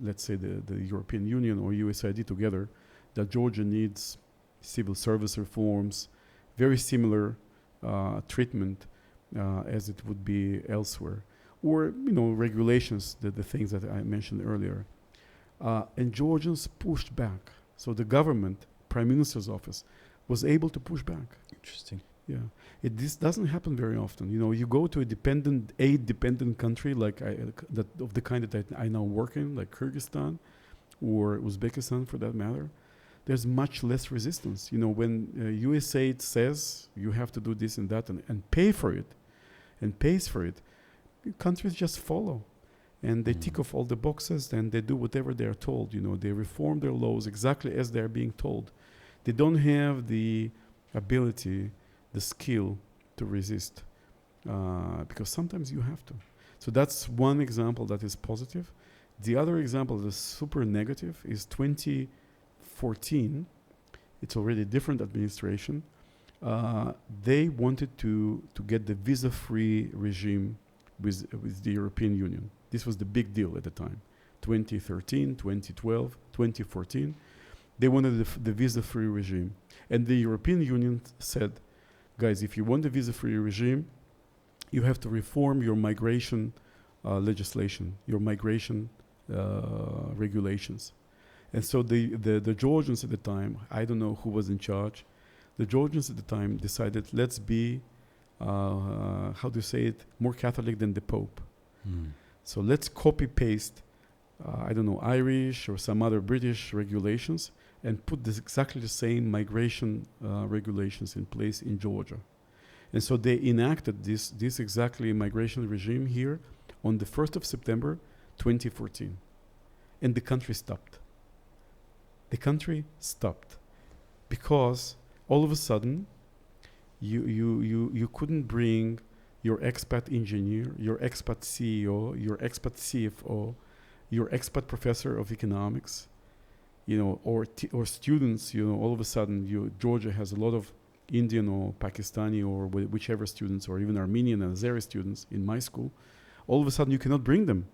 let's say, the European Union or USAID together, that Georgia needs civil service reforms, very similar treatment as it would be elsewhere, or, you know, regulations, the things that I mentioned earlier. And Georgians pushed back. So the government, Prime Minister's office, was able to push back. Interesting. Yeah, this doesn't happen very often. You know, you go to a dependent country like that of the kind that I now work in, like Kyrgyzstan or Uzbekistan for that matter. There's much less resistance. You know, when USAID says you have to do this and that and pay for it, and pays for it, countries just follow, and they tick off all the boxes and they do whatever they are told. You know, they reform their laws exactly as they are being told. They don't have the ability, the skill to resist, because sometimes you have to. So that's one example that is positive. The other example that is super negative is 2014. It's already a different administration. They wanted to get the visa-free regime with the European Union. This was the big deal at the time. 2013, 2012, 2014. They wanted the visa-free regime. And the European Union said, guys, if you want the visa-free regime, you have to reform your migration legislation, your migration regulations. And so the Georgians at the time, I don't know who was in charge, the Georgians at the time decided, let's be, how do you say it, more Catholic than the Pope. So let's copy-paste, I don't know, Irish or some other British regulations and put exactly the same migration regulations in place in Georgia. And so they enacted this exactly migration regime here on the 1st of September, 2014. And the country stopped. The country stopped because all of a sudden you couldn't bring your expat engineer, your expat CEO, your expat CFO, your expat professor of economics, you know, or students, you know, all of a sudden Georgia has a lot of Indian or Pakistani or whichever students, or even Armenian and Azeri students in my school. All of a sudden you cannot bring them.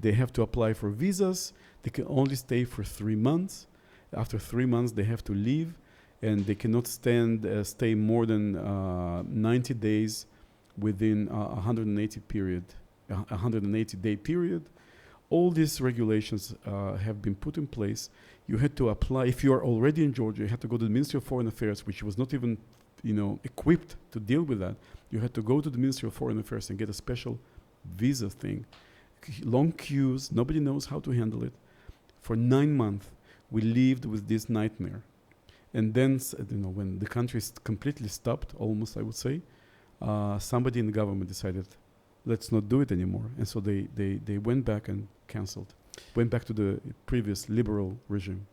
They have to apply for visas. They can only stay for 3 months. After 3 months they have to leave, and they cannot stay more than 90 days within a 180-day period. All these regulations have been put in place. You had to apply. If you are already in Georgia, you had to go to the Ministry of Foreign Affairs, which was not even, you know, equipped to deal with that. You had to go to the Ministry of Foreign Affairs and get a special visa thing. Long queues. Nobody knows how to handle it. For 9 months, we lived with this nightmare. And then, you know, when the country completely stopped, almost, I would say, somebody in the government decided, let's not do it anymore. And so they went back and canceled, went back to the previous liberal regime.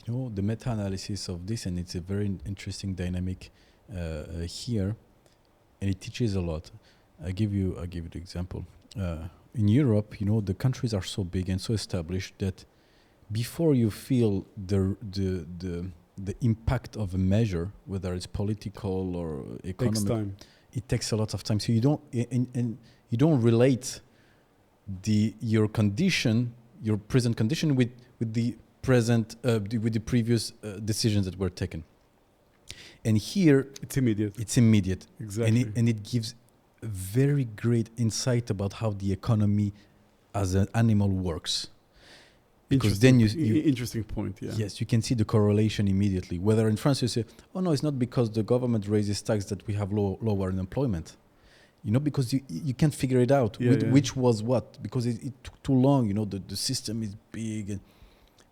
You know, the meta-analysis of this, and it's a very interesting dynamic here, and it teaches a lot. I give you the example. In Europe, you know, the countries are so big and so established that before you feel the impact of a measure, whether it's political or economic, Takes time. It takes a lot of time. So you don't and you don't relate your present condition with the present with the previous decisions that were taken. And here It's immediate. it's immediate, Exactly. and it gives very great insight about how the economy as an animal works. Because then interesting point, yeah. Yes, you can see the correlation immediately. Whether in France you say, oh no, it's not because the government raises tax that we have lower unemployment. Because you can't figure it out, which was what, because it took too long. The system is big,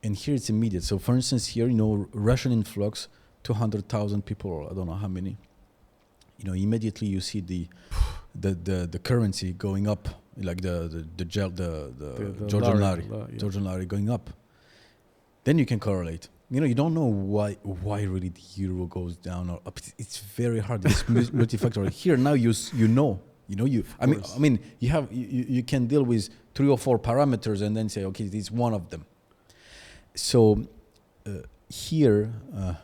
and here it's immediate. So for instance, here, Russian influx, 200,000 people, or I don't know how many. Immediately you see the currency going up, like the Georgian lari, Georgian lari going up. Then you can correlate. You don't know why really the euro goes down or up. It's very hard. It's multifactorial. Here now you know. I mean you can deal with 3 or 4 parameters and then say, okay, this is one of them. So here,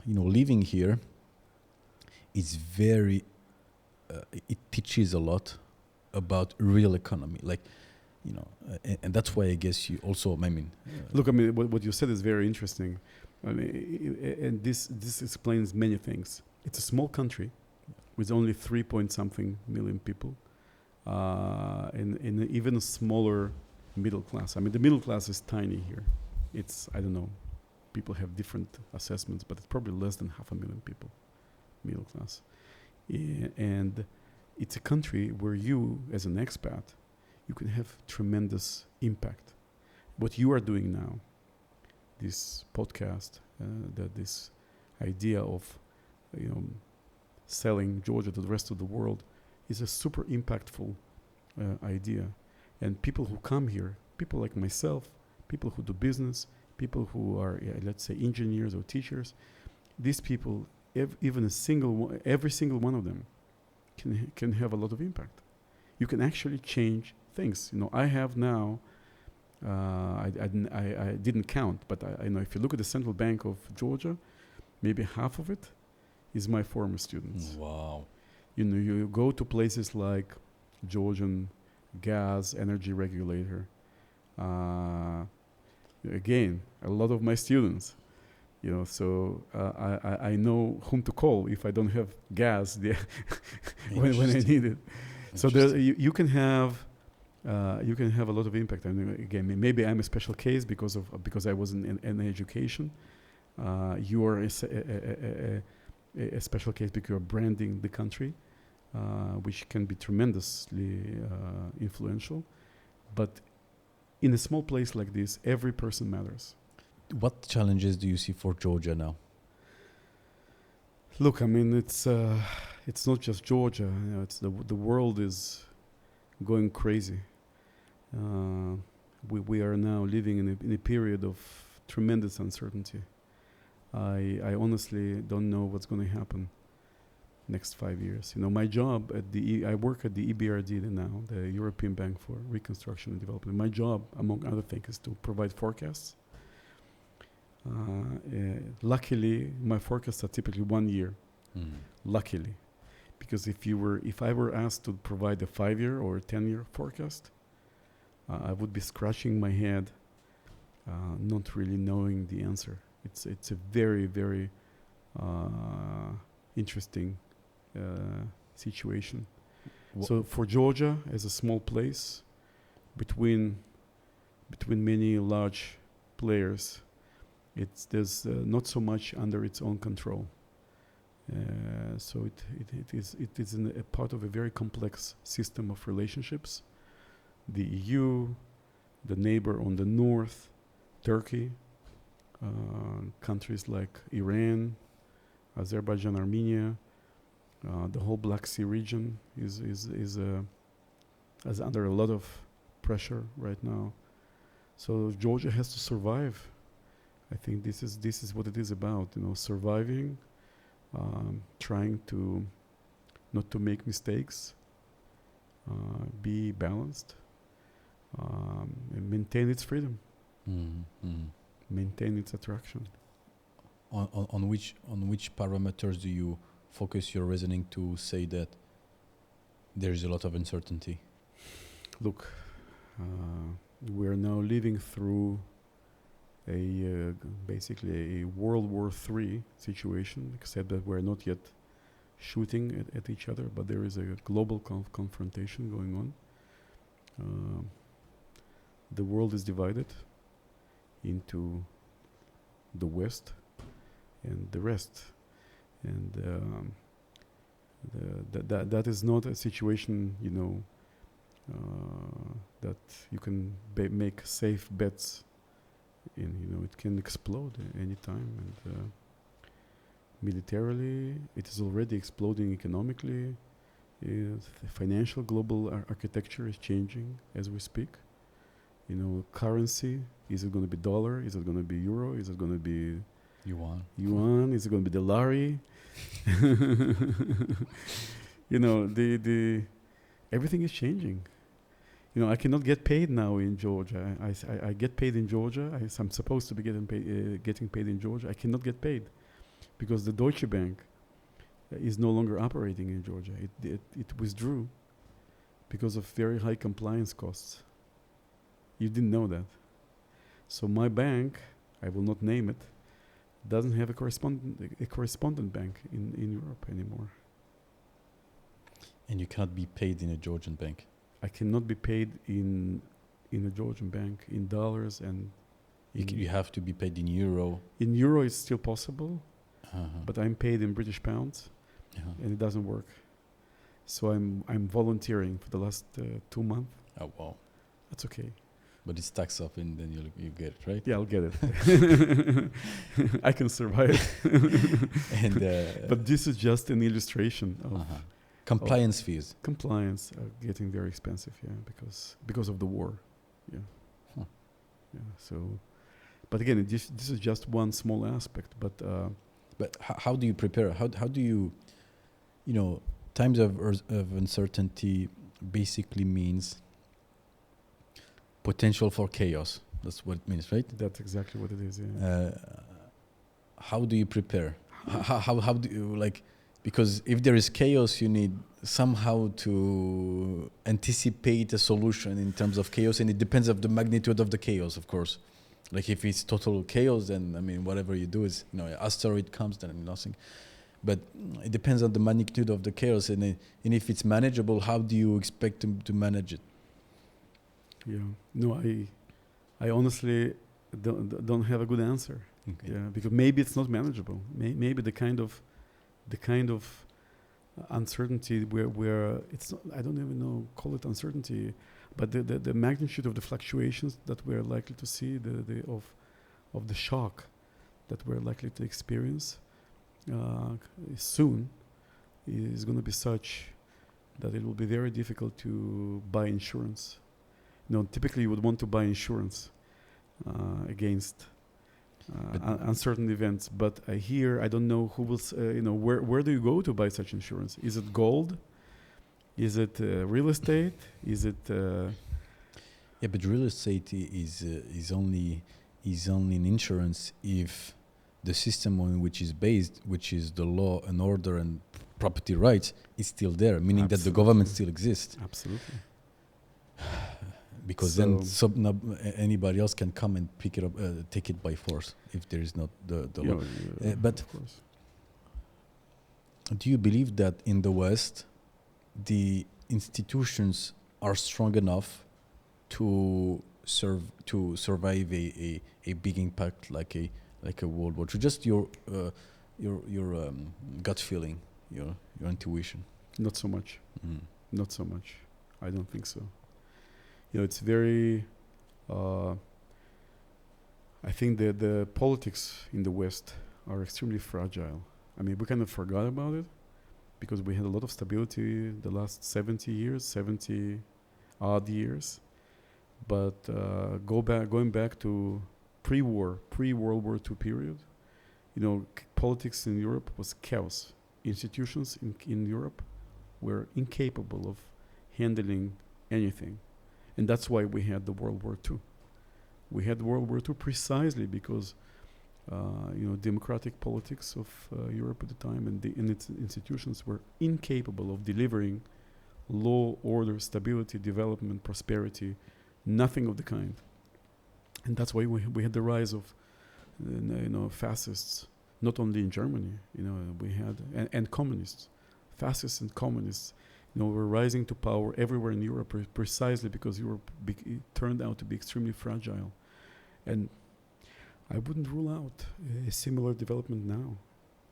living here is very. It teaches a lot about real economy, and that's why I guess you also. Look, what you said is very interesting. And this explains many things. It's a small country with only 3-point-something million people, and even a smaller middle class. The middle class is tiny here. It's, I don't know, people have different assessments, but it's probably less than 500,000 people, middle class. And it's a country where you, as an expat, you can have tremendous impact. What you are doing now, this podcast, this idea of selling Georgia to the rest of the world, is a super impactful idea. And people who come here, people like myself, people who do business, people who are, let's say, engineers or teachers, these people, every single one of them can have a lot of impact. You can actually change things. I have now, I didn't count, but I know if you look at the Central Bank of Georgia, maybe half of it is my former students. Wow. You go to places like Georgian gas energy regulator. Again, a lot of my students. So I know whom to call if I don't have gas when I need it. So you can have a lot of impact. And again, maybe I'm a special case because I was in education. You are a special case because you're branding the country, which can be tremendously influential. But in a small place like this, every person matters. What challenges do you see for Georgia now? Look, it's not just Georgia. It's the world is going crazy. We are now living in a period of tremendous uncertainty. I honestly don't know what's going to happen next 5 years. My job I work at the EBRD now, the European Bank for Reconstruction and Development. My job, among other things, is to provide forecasts. Luckily, my forecasts are typically 1 year. Luckily, because if I were asked to provide a 5-year or a 10-year forecast, I would be scratching my head, not really knowing the answer. It's a very, very interesting situation. So for Georgia, as a small place, between many large players, there's not so much under its own control. So it is a part of a very complex system of relationships. The EU, the neighbor on the north, Turkey, countries like Iran, Azerbaijan, Armenia, the whole Black Sea region is under a lot of pressure right now. So Georgia has to survive. I think this is what it is about, surviving, trying to not to make mistakes, be balanced, and maintain its freedom, maintain its attraction. On which parameters do you focus your reasoning to say that there is a lot of uncertainty? Look, we are now living through basically a World War III situation, except that we're not yet shooting at each other, but there is a global confrontation going on. The world is divided into the West and the rest, and that is not a situation, that you can make safe bets in. It can explode anytime, and militarily it is already exploding. Economically, the financial global architecture is changing as we speak. Currency, is it going to be dollar? Is it going to be euro? Is it going to be yuan? Is it going to be the lari? The everything is changing. I cannot get paid now in Georgia. I get paid in Georgia. I'm supposed to be getting paid in Georgia. I cannot get paid because the Deutsche Bank is no longer operating in Georgia. It withdrew because of very high compliance costs. You didn't know that. So my bank, I will not name it, doesn't have a correspondent bank in Europe anymore. And you cannot be paid in a Georgian bank. I cannot be paid in a Georgian bank in dollars, and you have to be paid in euro. In euro, it's still possible, but I'm paid in British pounds, and it doesn't work. So I'm volunteering for the last 2 months. Oh wow, that's okay. But it's tax off, and then you get it, right? Yeah, I'll get it. I can survive. But this is just an illustration of compliance fees. Compliance are getting very expensive, because of the war. So, but again, this is just one small aspect. But how do you prepare? How do you, times of uncertainty basically means potential for chaos. That's what it means, right? That's exactly what it is. How do you prepare? How do you because if there is chaos, you need somehow to anticipate a solution in terms of chaos, and it depends on the magnitude of the chaos, of course. Like if it's total chaos, then whatever you do is, asteroid comes, then nothing. But it depends on the magnitude of the chaos, and if it's manageable, how do you expect to manage it? Yeah. No, I honestly don't have a good answer. Okay. Yeah, because maybe it's not manageable. Maybe the kind of uncertainty where it's not, I don't even know, call it uncertainty, but the magnitude of the fluctuations that we're likely to see, of the shock that we're likely to experience soon is going to be such that it will be very difficult to buy insurance. Typically you would want to buy insurance against uncertain events, but I don't know who will, where do you go to buy such insurance? Is it gold? Is it real estate? Is it? Yeah, but real estate is only an insurance if the system on which is based, which is the law and order and property rights, is still there, meaning Absolutely. that the government still exists. Absolutely. Because then anybody else can come and pick it up, take it by force if there is not the law. But of course. Do you believe that in the West, the institutions are strong enough to survive a big impact like a World War II? Just your gut feeling, your intuition. Not so much. Not so much. I don't think so. It's very. I think that the politics in the West are extremely fragile. We kind of forgot about it because we had a lot of stability the last 70 odd years. But going back to pre-World War II period, politics in Europe was chaos. Institutions in Europe were incapable of handling anything. And that's why we had the World War II. We had World War II precisely because, democratic politics of Europe at the time and its institutions were incapable of delivering law, order, stability, development, prosperity, nothing of the kind. And that's why we had the rise of, fascists, not only in Germany, we had, and communists fascists and communists, were rising to power everywhere in Europe precisely because Europe it turned out to be extremely fragile. And I wouldn't rule out a similar development now.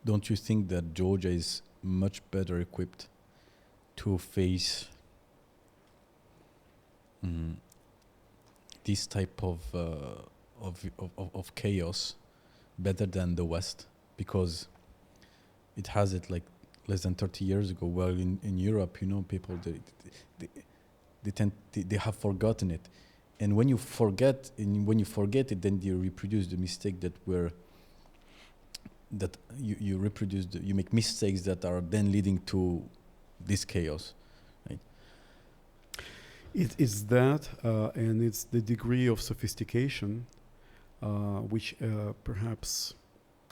Don't you think that Georgia is much better equipped to face this type of chaos better than the West? Because it has it like less than 30 years ago. Well, in Europe, people they have forgotten it, and when you forget it, then you reproduce the mistake you make mistakes that are then leading to this chaos, right? It is that, and it's the degree of sophistication, which perhaps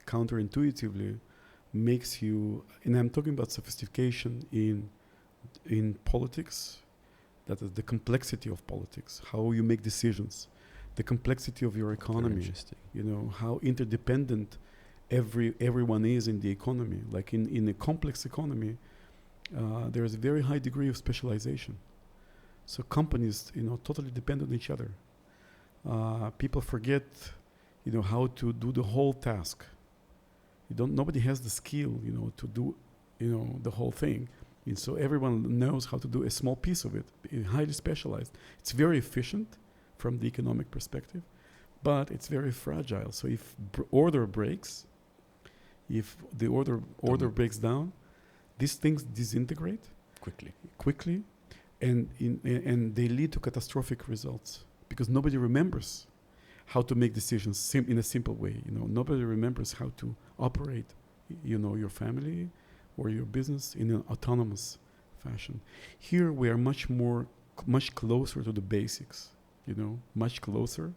counterintuitively makes you, and I'm talking about sophistication in politics, that is the complexity of politics, how you make decisions, the complexity of your economy, how interdependent everyone is in the economy. Like in a complex economy, there is a very high degree of specialization. So companies, totally depend on each other. People forget, how to do the whole task. Nobody has the skill, to do, the whole thing. And so everyone knows how to do a small piece of it, highly specialized. It's very efficient from the economic perspective, but it's very fragile. So if order breaks, if the order breaks down, these things disintegrate quickly, and they lead to catastrophic results because nobody remembers how to make decisions in a simple way. Nobody remembers how to operate, your family or your business in an autonomous fashion. Here we are much closer to the basics, much closer.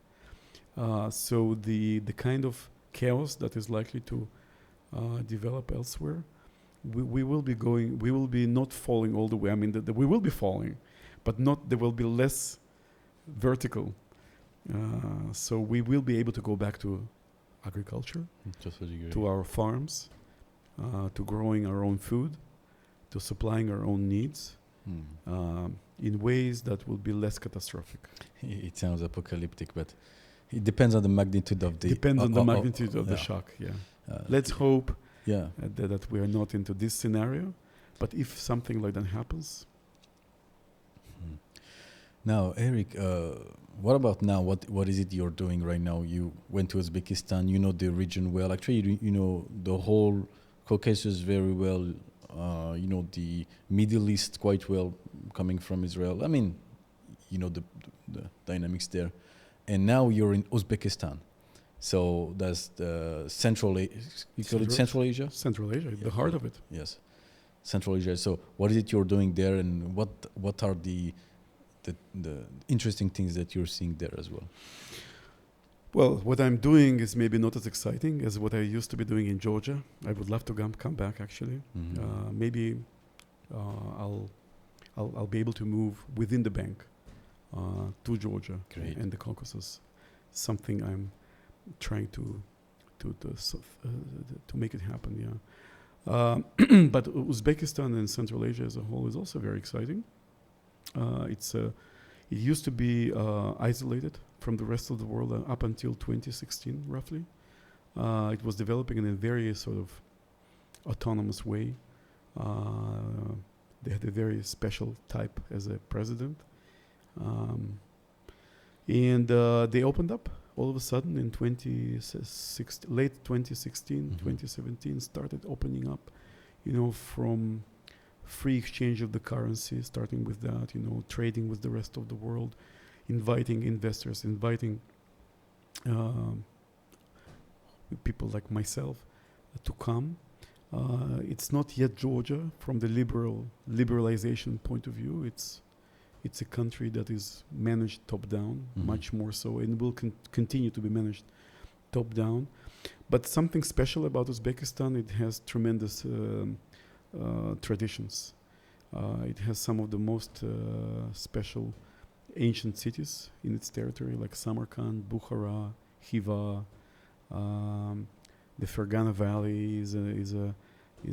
So the kind of chaos that is likely to develop elsewhere, we will be not falling all the way. I mean, we will be falling, but there will be less vertical. So we will be able to go back to agriculture, to our farms, to growing our own food, to supplying our own needs in ways that will be less catastrophic. It sounds apocalyptic, but it depends on the magnitude of the... Depends on the magnitude of the shock, yeah. Let's hope that we are not into this scenario, but if something like that happens... Now, Eric, what about now? What is it you're doing right now? You went to Uzbekistan. You know the region well. Actually, you know the whole Caucasus very well. You know the Middle East quite well, coming from Israel. I mean, you know the dynamics there. And now you're in Uzbekistan. So that's the Central Asia. You call it Central Asia? Central Asia, the heart of it. Yes, Central Asia. So what is it you're doing there, and what are the interesting things that you're seeing there as well? Well, what I'm doing is maybe not as exciting as what I used to be doing in Georgia. I would love to come back actually. Mm-hmm. Maybe I'll be able to move within the bank to Georgia and the Caucasus. Something I'm trying to make it happen. Yeah, but Uzbekistan and Central Asia as a whole is also very exciting. It used to be isolated from the rest of the world up until 2016, roughly. It was developing in a very sort of autonomous way. They had a very special type as a president. And they opened up all of a sudden in late 2016, mm-hmm. 2017, started opening up, from free exchange of the currency, starting with that, trading with the rest of the world, inviting investors, inviting people like myself to come. It's not yet Georgia from the liberalization point of view. It's a country that is managed top-down, mm-hmm. much more so, and will continue to be managed top-down. But something special about Uzbekistan, it has tremendous traditions. It has some of the most special ancient cities in its territory, like Samarkand, Bukhara, Khiva. The Fergana Valley is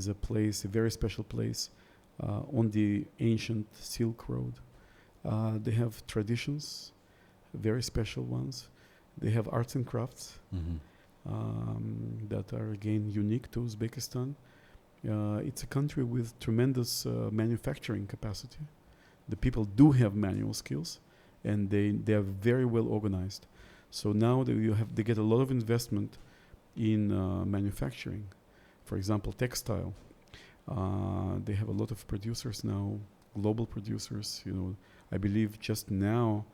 a place, a very special place. on the ancient Silk Road. They have traditions, very special ones. They have arts and crafts that are again unique to Uzbekistan. It's a country with tremendous manufacturing capacity. The people do have manual skills, and they are very well organized. So now they get a lot of investment in manufacturing. For example, textile. They have a lot of producers now, global producers. You know, I believe just now,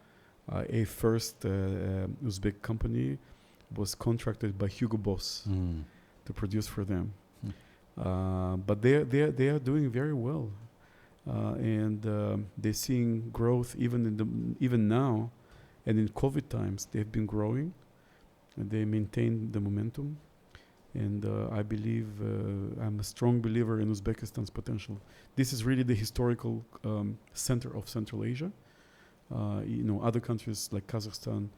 a first Uzbek company was contracted by Hugo Boss to produce for them. But they are doing very well, and they're seeing growth even now, and in COVID times they've been growing, and they maintain the momentum. And I believe I'm a strong believer in Uzbekistan's potential. This is really the historical center of Central Asia. You know, other countries like Kazakhstan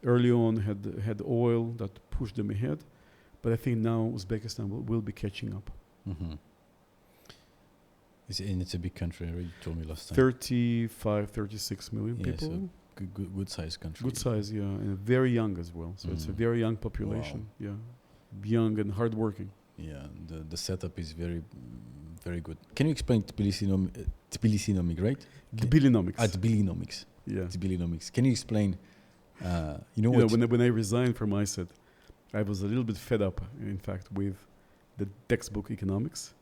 early on had oil that pushed them ahead, but I think now Uzbekistan will be catching up. Mm-hmm. It's a big country, right? You told me last time. 35, 36 million people. So good size country. Good size, yeah, and very young as well. So it's a very young population. Wow. Yeah, young and hardworking. Yeah, the setup is very, very good. Can you explain Tbilinomics, right? Tbilinomics. Tbilinomics. Yeah. Tbilinomics. Can you explain? When I resigned from ISET, I was a little bit fed up, in fact, with the textbook economics,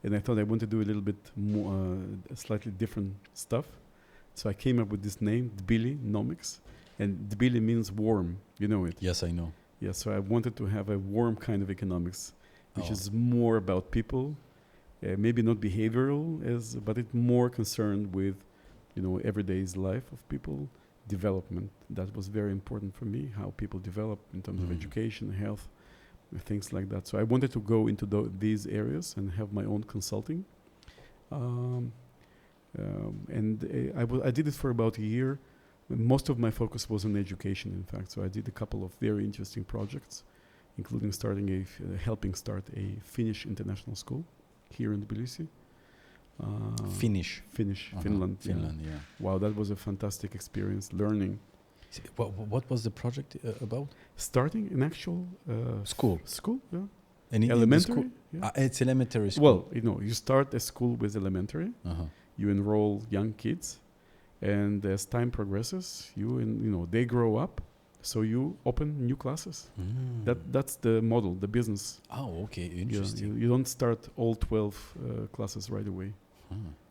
and I thought I want to do a little bit more, slightly different stuff. So I came up with this name, Tbilinomics, and Tbili means warm. You know it. Yes, I know. Yeah, so I wanted to have a warm kind of economics, which is more about people, maybe not behavioral, but it's more concerned with, everyday's life of people, development. That was very important for me, how people develop in terms of education, health, things like that. So I wanted to go into these areas and have my own consulting. I did it for about a year. Most of my focus was on education, in fact. So I did a couple of very interesting projects, including helping start a Finnish international school here in Tbilisi. Finnish, Finland. Finland, yeah. Wow, that was a fantastic experience, learning. What was the project about? Starting an actual school. School, yeah. Elementary? Yeah. It's elementary school. Well, you start a school with elementary. You enroll young kids. And as time progresses, they grow up, so you open new classes. That's the model, the business. Oh, okay, interesting. You don't start all 12 classes right away.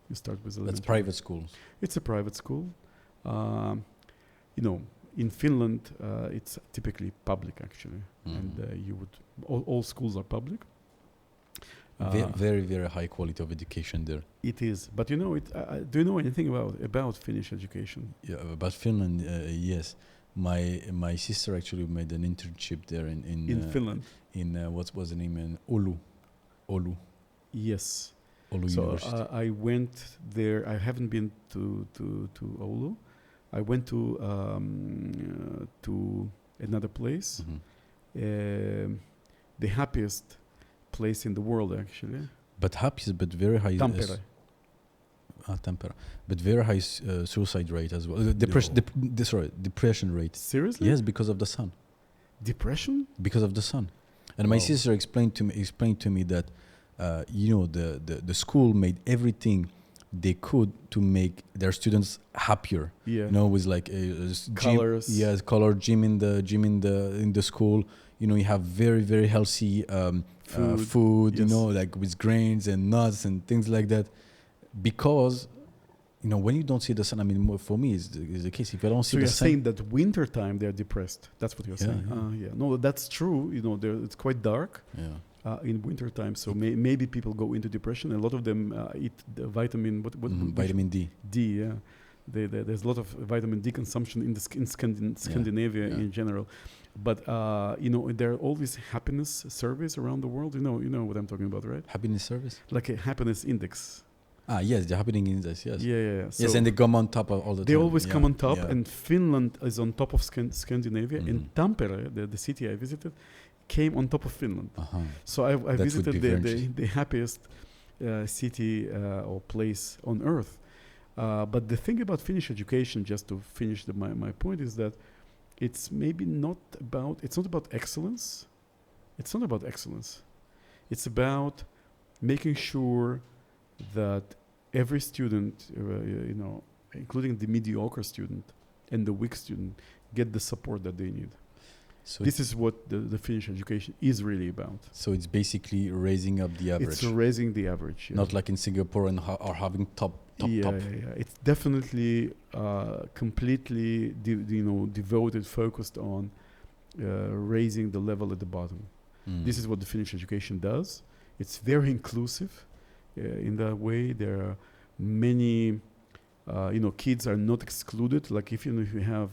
You start with elementary. That's private schools. It's a private school. In Finland, it's typically public, actually, and all schools are public. Very, very high quality of education there. It is, but do you know anything about Finnish education? Yeah, about Finland, yes. My sister actually made an internship there in Finland. In what was the name? In Oulu. Yes. Oulu University. I went there. I haven't been to Oulu. I went to another place. The happiest place in the world, actually. But happiest, but very high. Tampere. Tampere. But very high suicide rate as well. Depression rate. Seriously? Yes, because of the sun. Depression? Because of the sun. And my sister explained to me that the school made everything they could to make their students happier. Yeah. With like colors. Gym, yes, color gym in the school. You have very, very healthy food, yes. Like with grains and nuts and things like that. Because, when you don't see the sun, I mean, for me, is the case. If I don't see the sun... So you're saying that winter time they're depressed. That's what you're saying. Yeah. No, that's true. It's quite dark in winter time. So maybe people go into depression. A lot of them eat the vitamin... vitamin D. D, yeah. There's a lot of vitamin D consumption in Scandinavia in general. But, there are all these happiness surveys around the world. You know what I'm talking about, right? Happiness service? Like a happiness index. Yes, the happiness index, yes. Yeah. So yes, and they come on top of all the time. They always come on top, and Finland is on top of Scandinavia. And Tampere, the city I visited, came on top of Finland. So I visited the happiest city or place on earth. But the thing about Finnish education, just to finish my point, is that it's maybe not about, it's not about excellence. It's not about excellence. It's about making sure that every student, including the mediocre student and the weak student, get the support that they need. So this is what the Finnish education is really about. So it's basically raising up the average. It's raising the average. Yeah. Not like in Singapore and are having top. Yeah. It's definitely completely devoted, focused on raising the level at the bottom. This is what the Finnish education does. It's very inclusive in that way. There are many, kids are not excluded. Like if you have,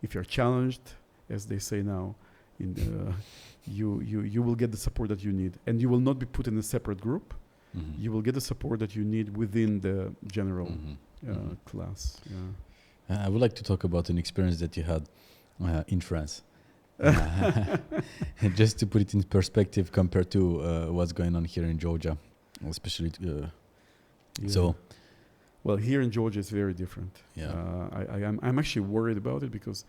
if you're challenged, as they say now, you will get the support that you need, and you will not be put in a separate group. Mm-hmm. You will get the support that you need within the general class. Yeah. I would like to talk about an experience that you had in France. Just to put it in perspective compared to what's going on here in Georgia, especially. So, well, here in Georgia it's very different. Yeah. I'm actually worried about it because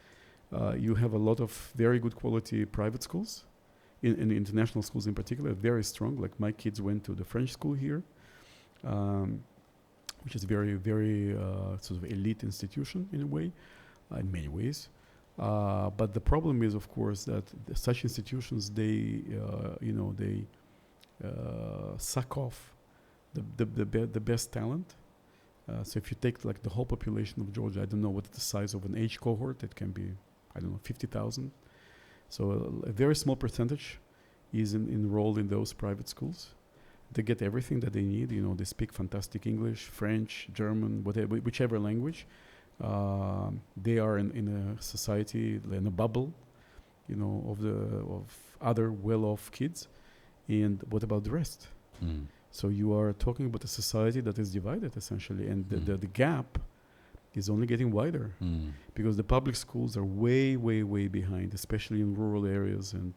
you have a lot of very good quality private schools. In the international schools in particular, very strong. Like my kids went to the French school here, which is very, very sort of elite institution in a way, in many ways. But the problem is, of course, that such institutions, they suck off the best talent. So if you take like the whole population of Georgia, I don't know what the size of an age cohort, it can be, 50,000. So a very small percentage is enrolled in those private schools. They get everything that they need. They speak fantastic English, French, German, whatever, whichever language. They are in a society, in a bubble, of other well-off kids. And what about the rest? So you are talking about a society that is divided essentially, and the gap is only getting wider because the public schools are way, way, way behind, especially in rural areas and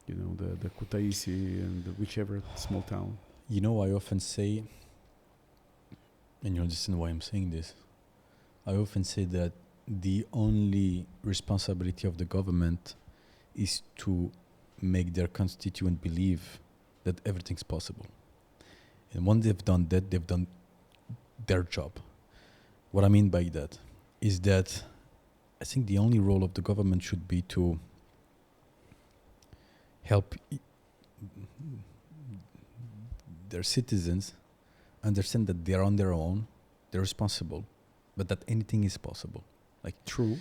the Kutaisi and whichever small town. I often say, and you understand why I'm saying this, I often say that the only responsibility of the government is to make their constituent believe that everything's possible. And once they've done that, they've done their job. What I mean by that is that I think the only role of the government should be to help their citizens understand that they're on their own, they're responsible, but that anything is possible. Like true.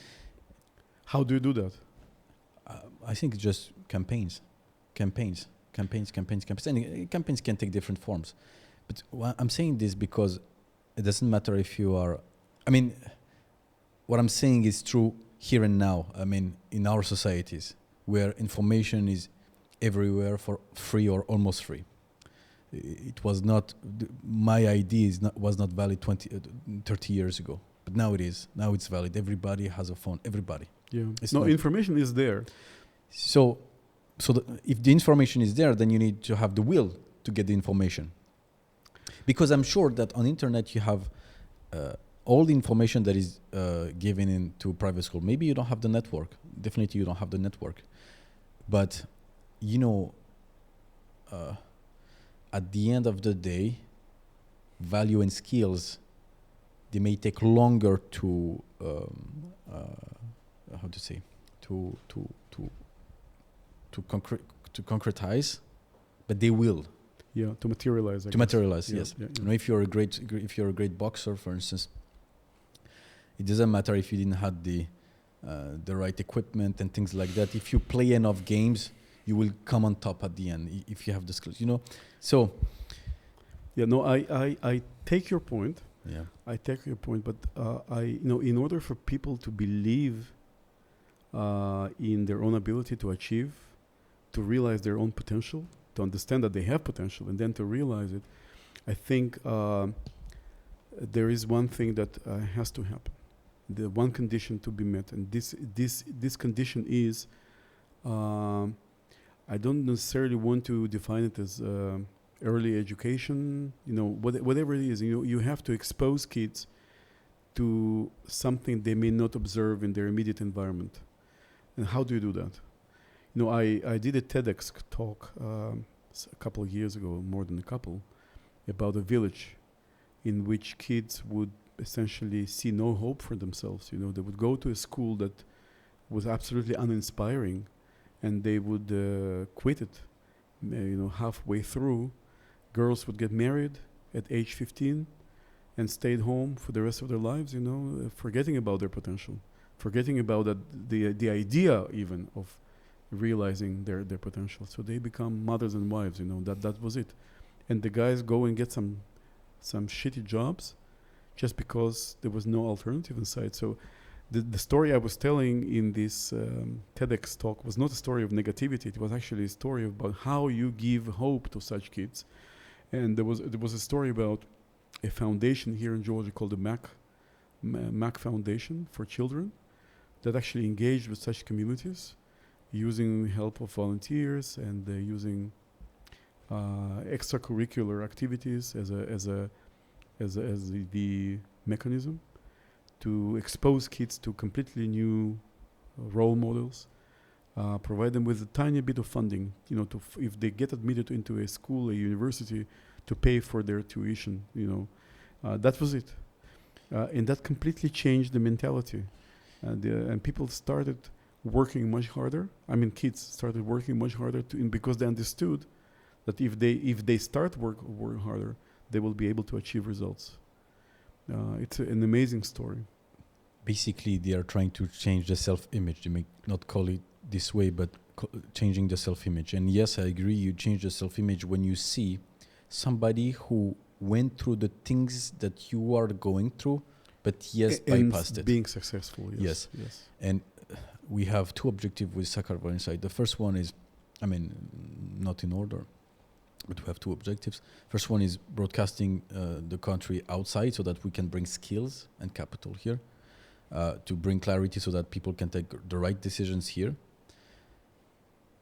How do you do that? I think it's just campaigns. And campaigns can take different forms. But I'm saying this because it doesn't matter if you are... what I'm saying is true here and now. In our societies, where information is everywhere for free or almost free. It was not... my idea was not valid 30 years ago. But now it is. Now it's valid. Everybody has a phone. Everybody. Yeah. Information is there. So if the information is there, then you need to have the will to get the information. Because I'm sure that on internet you have all the information that is given into private school. Maybe you don't have the network. Definitely you don't have the network. But, at the end of the day, value and skills, they may take longer to concretize, but they will. Yeah, to materialize. Yes. Yeah. If you're a great boxer, for instance, it doesn't matter if you didn't have the right equipment and things like that. If you play enough games, you will come on top at the end if you have the skills. So. Yeah. No, I take your point. Yeah. I take your point, but in order for people to believe in their own ability to achieve, to realize their own potential, to understand that they have potential, and then to realize it, I think there is one thing that has to happen. The one condition to be met, and this condition is, I don't necessarily want to define it as early education, whatever it is. You have to expose kids to something they may not observe in their immediate environment. And how do you do that? I did a TEDx talk a couple of years ago, more than a couple, about a village in which kids would essentially see no hope for themselves. They would go to a school that was absolutely uninspiring, and they would quit it. Halfway through, girls would get married at age 15 and stayed home for the rest of their lives, forgetting about their potential, forgetting about the idea even of realizing their potential. So they become mothers and wives, that was it. And the guys go and get some shitty jobs just because there was no alternative inside. So the story I was telling in this TEDx talk was not a story of negativity. It was actually a story about how you give hope to such kids. And there was a story about a foundation here in Georgia called the MAC Foundation for Children that actually engaged with such communities using help of volunteers and using extracurricular activities as the mechanism to expose kids to completely new role models, provide them with a tiny bit of funding, if they get admitted into a school, a university, to pay for their tuition, that was it. And that completely changed the mentality. And people started working much harder. Kids started working much harder because they understood that if they start work harder, they will be able to achieve results. It's an amazing story. Basically, they are trying to change the self-image. They may not call it this way, but changing the self-image. And yes, I agree, you change the self-image when you see somebody who went through the things that you are going through, but bypassed it. Being successful, yes. And we have two objectives with Sakartvelo Insight. The first one is, not in order, but we have two objectives. First one is broadcasting the country outside so that we can bring skills and capital here, to bring clarity so that people can take the right decisions here.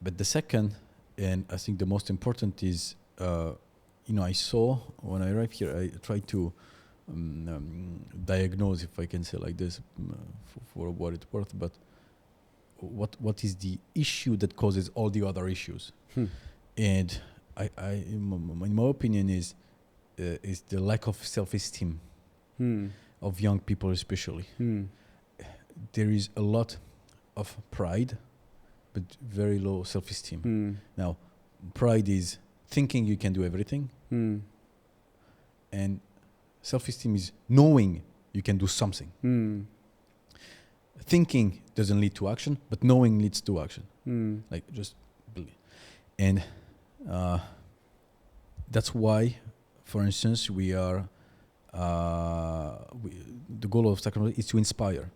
But the second, and I think the most important is, I saw when I arrived here, I tried to diagnose, if I can say like this, for what it's worth, but what is the issue that causes all the other issues? And in my opinion is the lack of self-esteem of young people especially. There is a lot of pride, but very low self-esteem. Now, pride is thinking you can do everything, and self-esteem is knowing you can do something. Thinking doesn't lead to action, but knowing leads to action. Like just believe. And that's why, for instance, we are the goal of Sakartvelo is to inspire.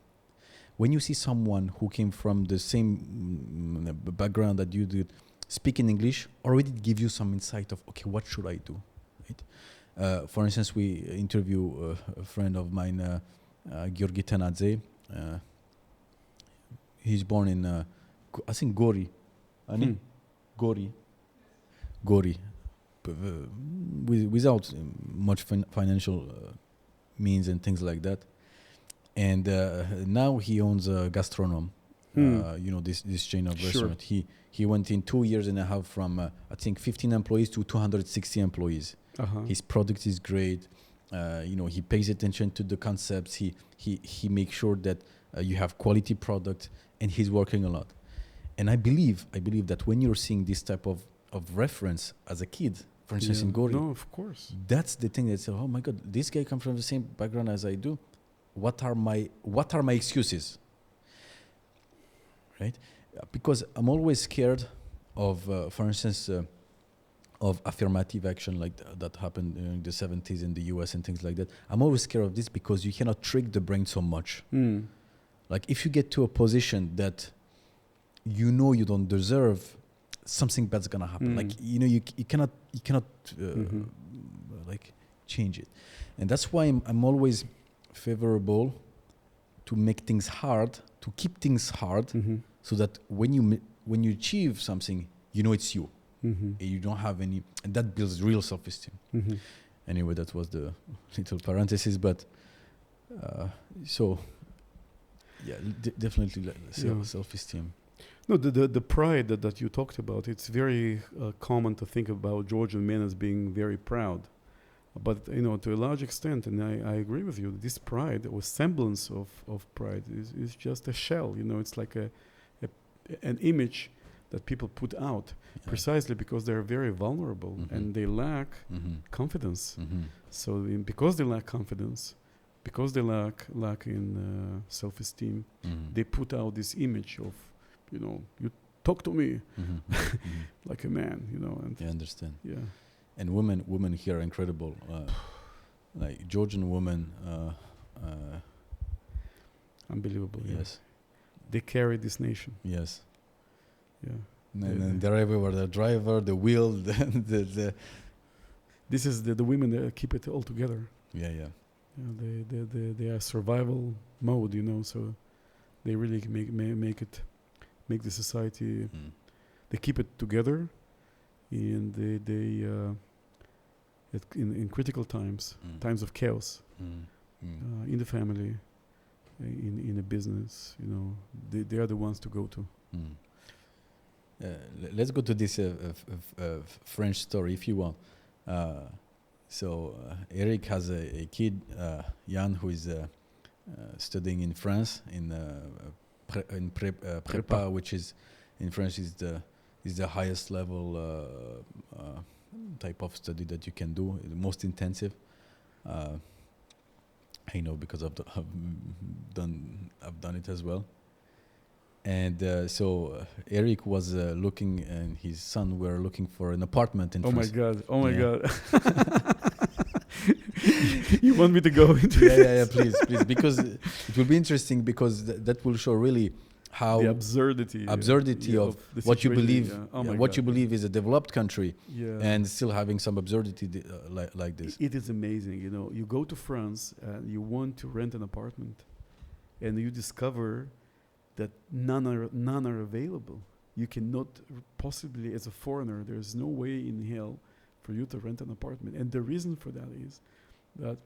When you see someone who came from the same background that you did, speak in English, already give you some insight of, okay, what should I do? Right? For instance, we interview a friend of mine, Georgi. He's born in, I think, Gori. Gori. Without much financial means and things like that. And now he owns a gastronome, this chain of restaurant. He went in 2 years and a half from, I think, 15 employees to 260 employees. His product is great. He pays attention to the concepts. He makes sure that you have quality product, and he's working a lot. And I believe that when you're seeing this type of reference as a kid, for instance, in Gori, no, of course, that's the thing that says, oh my God, this guy comes from the same background as I do. What are my excuses? Right? Because I'm always scared of, for instance, of affirmative action like that happened in the 70s in the US and things like that. I'm always scared of this because you cannot trick the brain so much. Like if you get to a position that you don't deserve, something bad's gonna happen. Like you cannot like change it, and that's why I'm always favorable to make things hard, to keep things hard, so that when you achieve something, it's you. You don't have any, and that builds real self-esteem. Anyway, that was the little parenthesis, but so yeah, definitely self-esteem. No, the pride that you talked about, it's very common to think about Georgian men as being very proud. But, to a large extent, and I agree with you, this pride or semblance of pride is just a shell. It's like an image that people put out precisely because they're very vulnerable and they lack confidence. So because they lack confidence, because they lack in self-esteem, they put out this image of, you talk to me like a man, and I understand. Yeah. And women here are incredible. Like Georgian women, unbelievable. Yes. They carry this nation. Yes. Yeah. And they're everywhere. The driver, the wheel, the This is the women that keep it all together. Yeah. They are survival mode, so they really make the society. They keep it together, and they in critical times, times of chaos, in the family, in a business, they are the ones to go to. Let's go to this French story, if you want. So Eric has a kid, Jan, who is studying in France in prepa, which is in French is the highest level type of study that you can do, the most intensive. I know because I've done it as well. And so Eric was looking, and his son were looking for an apartment in France. Oh my God. You want me to go into it? Yeah, please, because it will be interesting, because that will show really how the absurdity of what you believe. What you believe is a developed country, and still having some absurdity like this. It is amazing, You go to France, you want to rent an apartment, and you discover that none are available. You cannot possibly, as a foreigner, there's no way in hell for you to rent an apartment. And the reason for that is that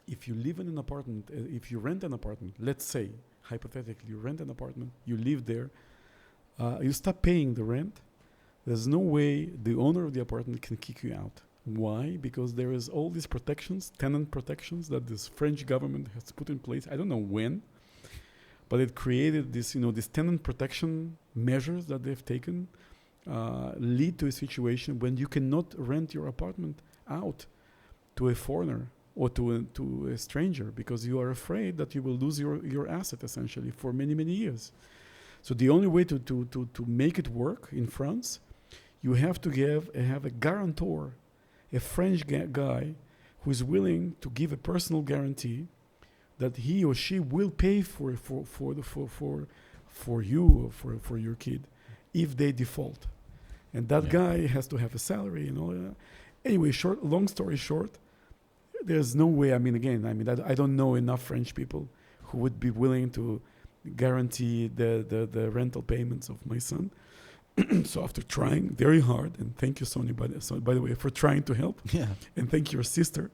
if you live in an apartment, if you rent an apartment, let's say, hypothetically, you rent an apartment, you live there, you stop paying the rent, there's no way the owner of the apartment can kick you out. Why? Because there is all these protections, tenant protections, that this French government has put in place. I don't know when, but it created this, these tenant protection measures that they've taken lead to a situation when you cannot rent your apartment out to a foreigner or to a stranger, because you are afraid that you will lose your asset essentially for many, many years. So the only way to make it work in France, you have to have a guarantor, a French guy who is willing to give a personal guarantee that he or she will pay for you or for your kid if they default, and that guy has to have a salary and all that. Anyway, long story short, there's no way. I don't know enough French people who would be willing to guarantee the rental payments of my son. So after trying very hard, and thank you, Sonia, by the way, for trying to help, and thank your sister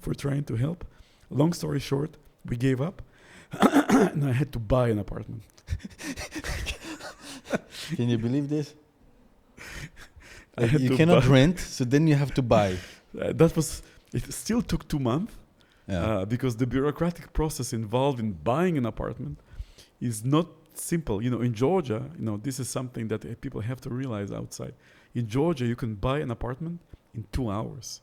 for trying to help. Long story short, we gave up, and I had to buy an apartment. Can you believe this? You cannot rent, so then you have to buy. It still took 2 months, because the bureaucratic process involved in buying an apartment is not simple. In Georgia, this is something that people have to realize outside. In Georgia, you can buy an apartment in 2 hours.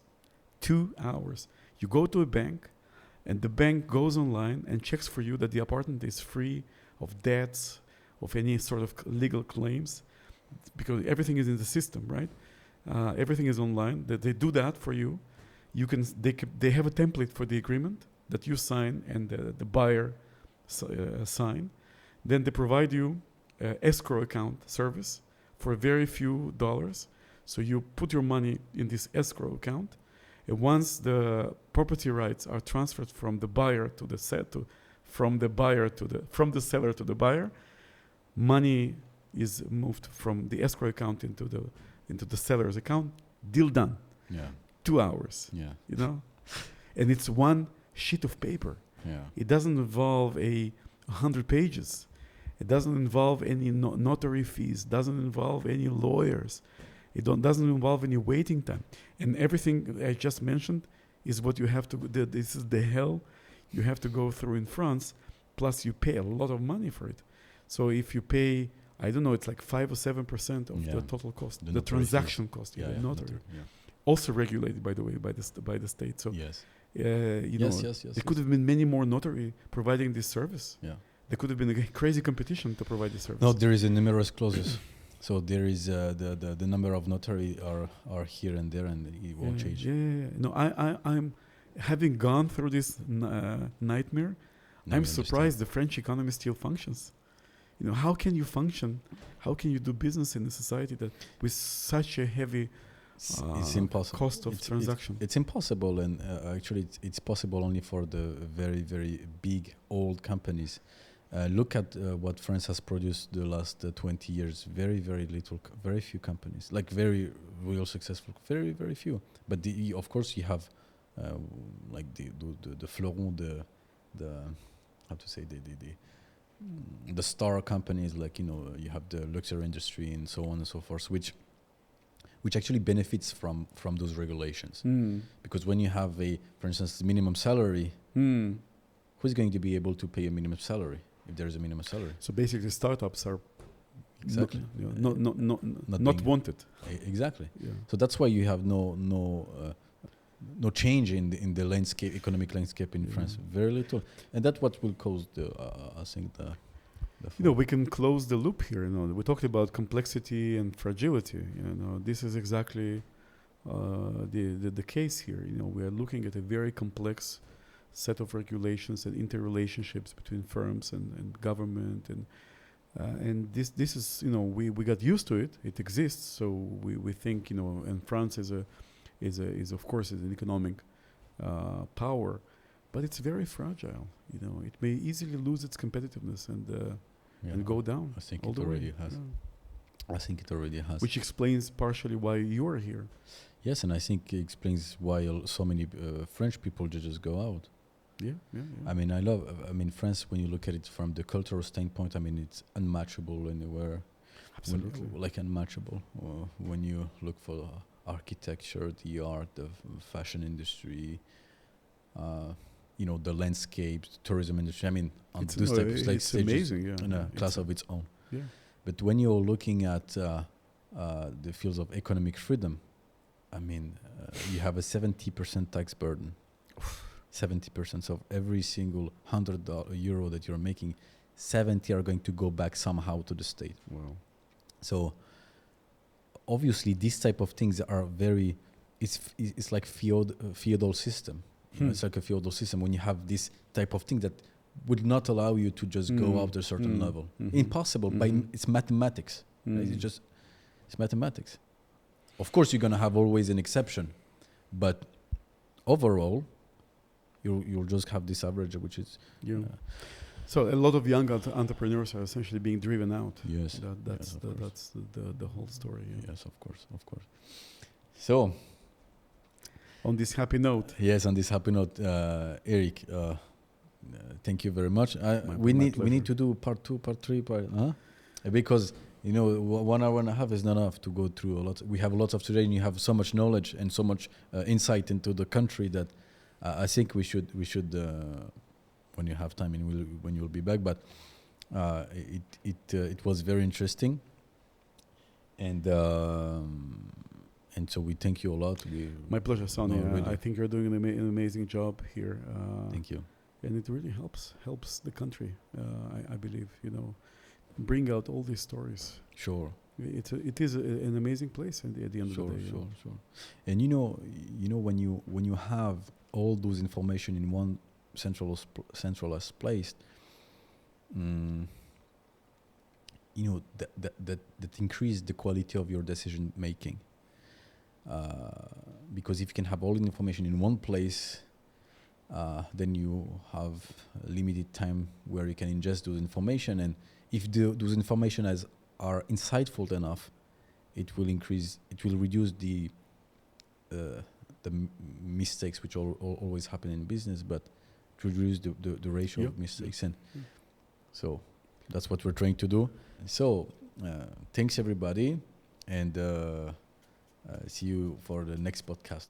2 hours. You go to a bank, and the bank goes online and checks for you that the apartment is free of debts, of any sort of legal claims, because everything is in the system, right? Everything is online. They do that for you. They have a template for the agreement that you sign and the buyer sign. Then they provide you escrow account service for very few dollars. So you put your money in this escrow account, and once the property rights are transferred from the buyer to the from the seller to the buyer, money is moved from the escrow account into the into the seller's account, deal done. Yeah. 2 hours, Yeah. you know? And it's one sheet of paper. Yeah. It doesn't involve 100 pages. It doesn't involve any notary fees, doesn't involve any lawyers. It doesn't involve any waiting time. And everything I just mentioned is what you have to, this is the hell you have to go through in France, plus you pay a lot of money for it. So if you pay, I don't know, it's like 5 or 7% of the total cost, the transaction cost, the notary. Also regulated, by the way, by the state. So yes. There could have been many more notary providing this service. Yeah. There could have been a crazy competition to provide this service. No, there is a numerous clauses. So there is the number of notary are here and there, and it won't change. Yeah. No, I'm having gone through this nightmare. I'm surprised the French economy still functions. You know, how can you function? How can you do business in a society that with such a heavy it's impossible. Cost of transaction? It's impossible, and actually it's possible only for the very, very big old companies. Look at what France has produced the last 20 years. Very, very little, very few companies, like very real successful, very, very few. But of course you have like the fleuron, the how to say the star companies, like, you know, you have the luxury industry and so on and so forth, which actually benefits from those regulations. Because when you have for instance, minimum salary, who's going to be able to pay a minimum salary if there is a minimum salary? So basically, startups are exactly not wanted. Exactly. Yeah. So that's why you have no change in the landscape, economic landscape in France. Very little, and that's what will cause I think the you know, we can close the loop here. You know, we talked about complexity and fragility. You know, this is exactly the case here. You know, we are looking at a very complex set of regulations and interrelationships between firms and government, and this is, you know, we got used to it. It exists, so we think, you know, and France is of course an economic power, but it's very fragile. You know, it may easily lose its competitiveness and go down. I think it already has. I think it already has. Which explains partially why you are here. Yes, and I think it explains why so many French people just go out. Yeah. I mean, France, when you look at it from the cultural standpoint, I mean, it's unmatchable anywhere. Absolutely. Like unmatchable. When you look for architecture, the art, the fashion industry, you know, the landscapes, the tourism industry. I mean, on those type of like stages, amazing, yeah. in a class of its own. Yeah. But when you're looking at the fields of economic freedom, I mean, you have a 70% tax burden. 70%. So every single €100 that you're making, 70 are going to go back somehow to the state. Wow. So obviously, these type of things are very. It's like feudal system. You know, it's like a feudal system when you have this type of thing that would not allow you to just go up to a certain level. Impossible. It's mathematics. Right? It's mathematics. Of course, you're gonna have always an exception, but overall, you'll just have this average, which is. So a lot of young entrepreneurs are essentially being driven out. Yes. That's the whole story. Yeah. Yes, of course. So. On this happy note. Yes, on this happy note, Eric, thank you very much. We need to do part 2, part 3, because, you know, 1 hour and a half is not enough to go through a lot. We have lots of today, and you have so much knowledge and so much insight into the country that I think we should when you have time and when you'll be back. But it was very interesting, and so we thank you a lot. My pleasure, Sonny. Really. I think you're doing an amazing job here. Thank you. And it really helps the country. I believe, you know, bring out all these stories. Sure. It is an amazing place at the end of the day. Sure. And you know when you have all those information in one centralized place, you know that increase the quality of your decision making. Because if you can have all the information in one place, then you have a limited time where you can ingest those information, and if those information are insightful enough, it will reduce the mistakes which always happen in business, but to reduce the ratio of mistakes. And so that's what we're trying to do. So thanks everybody, and see you for the next podcast.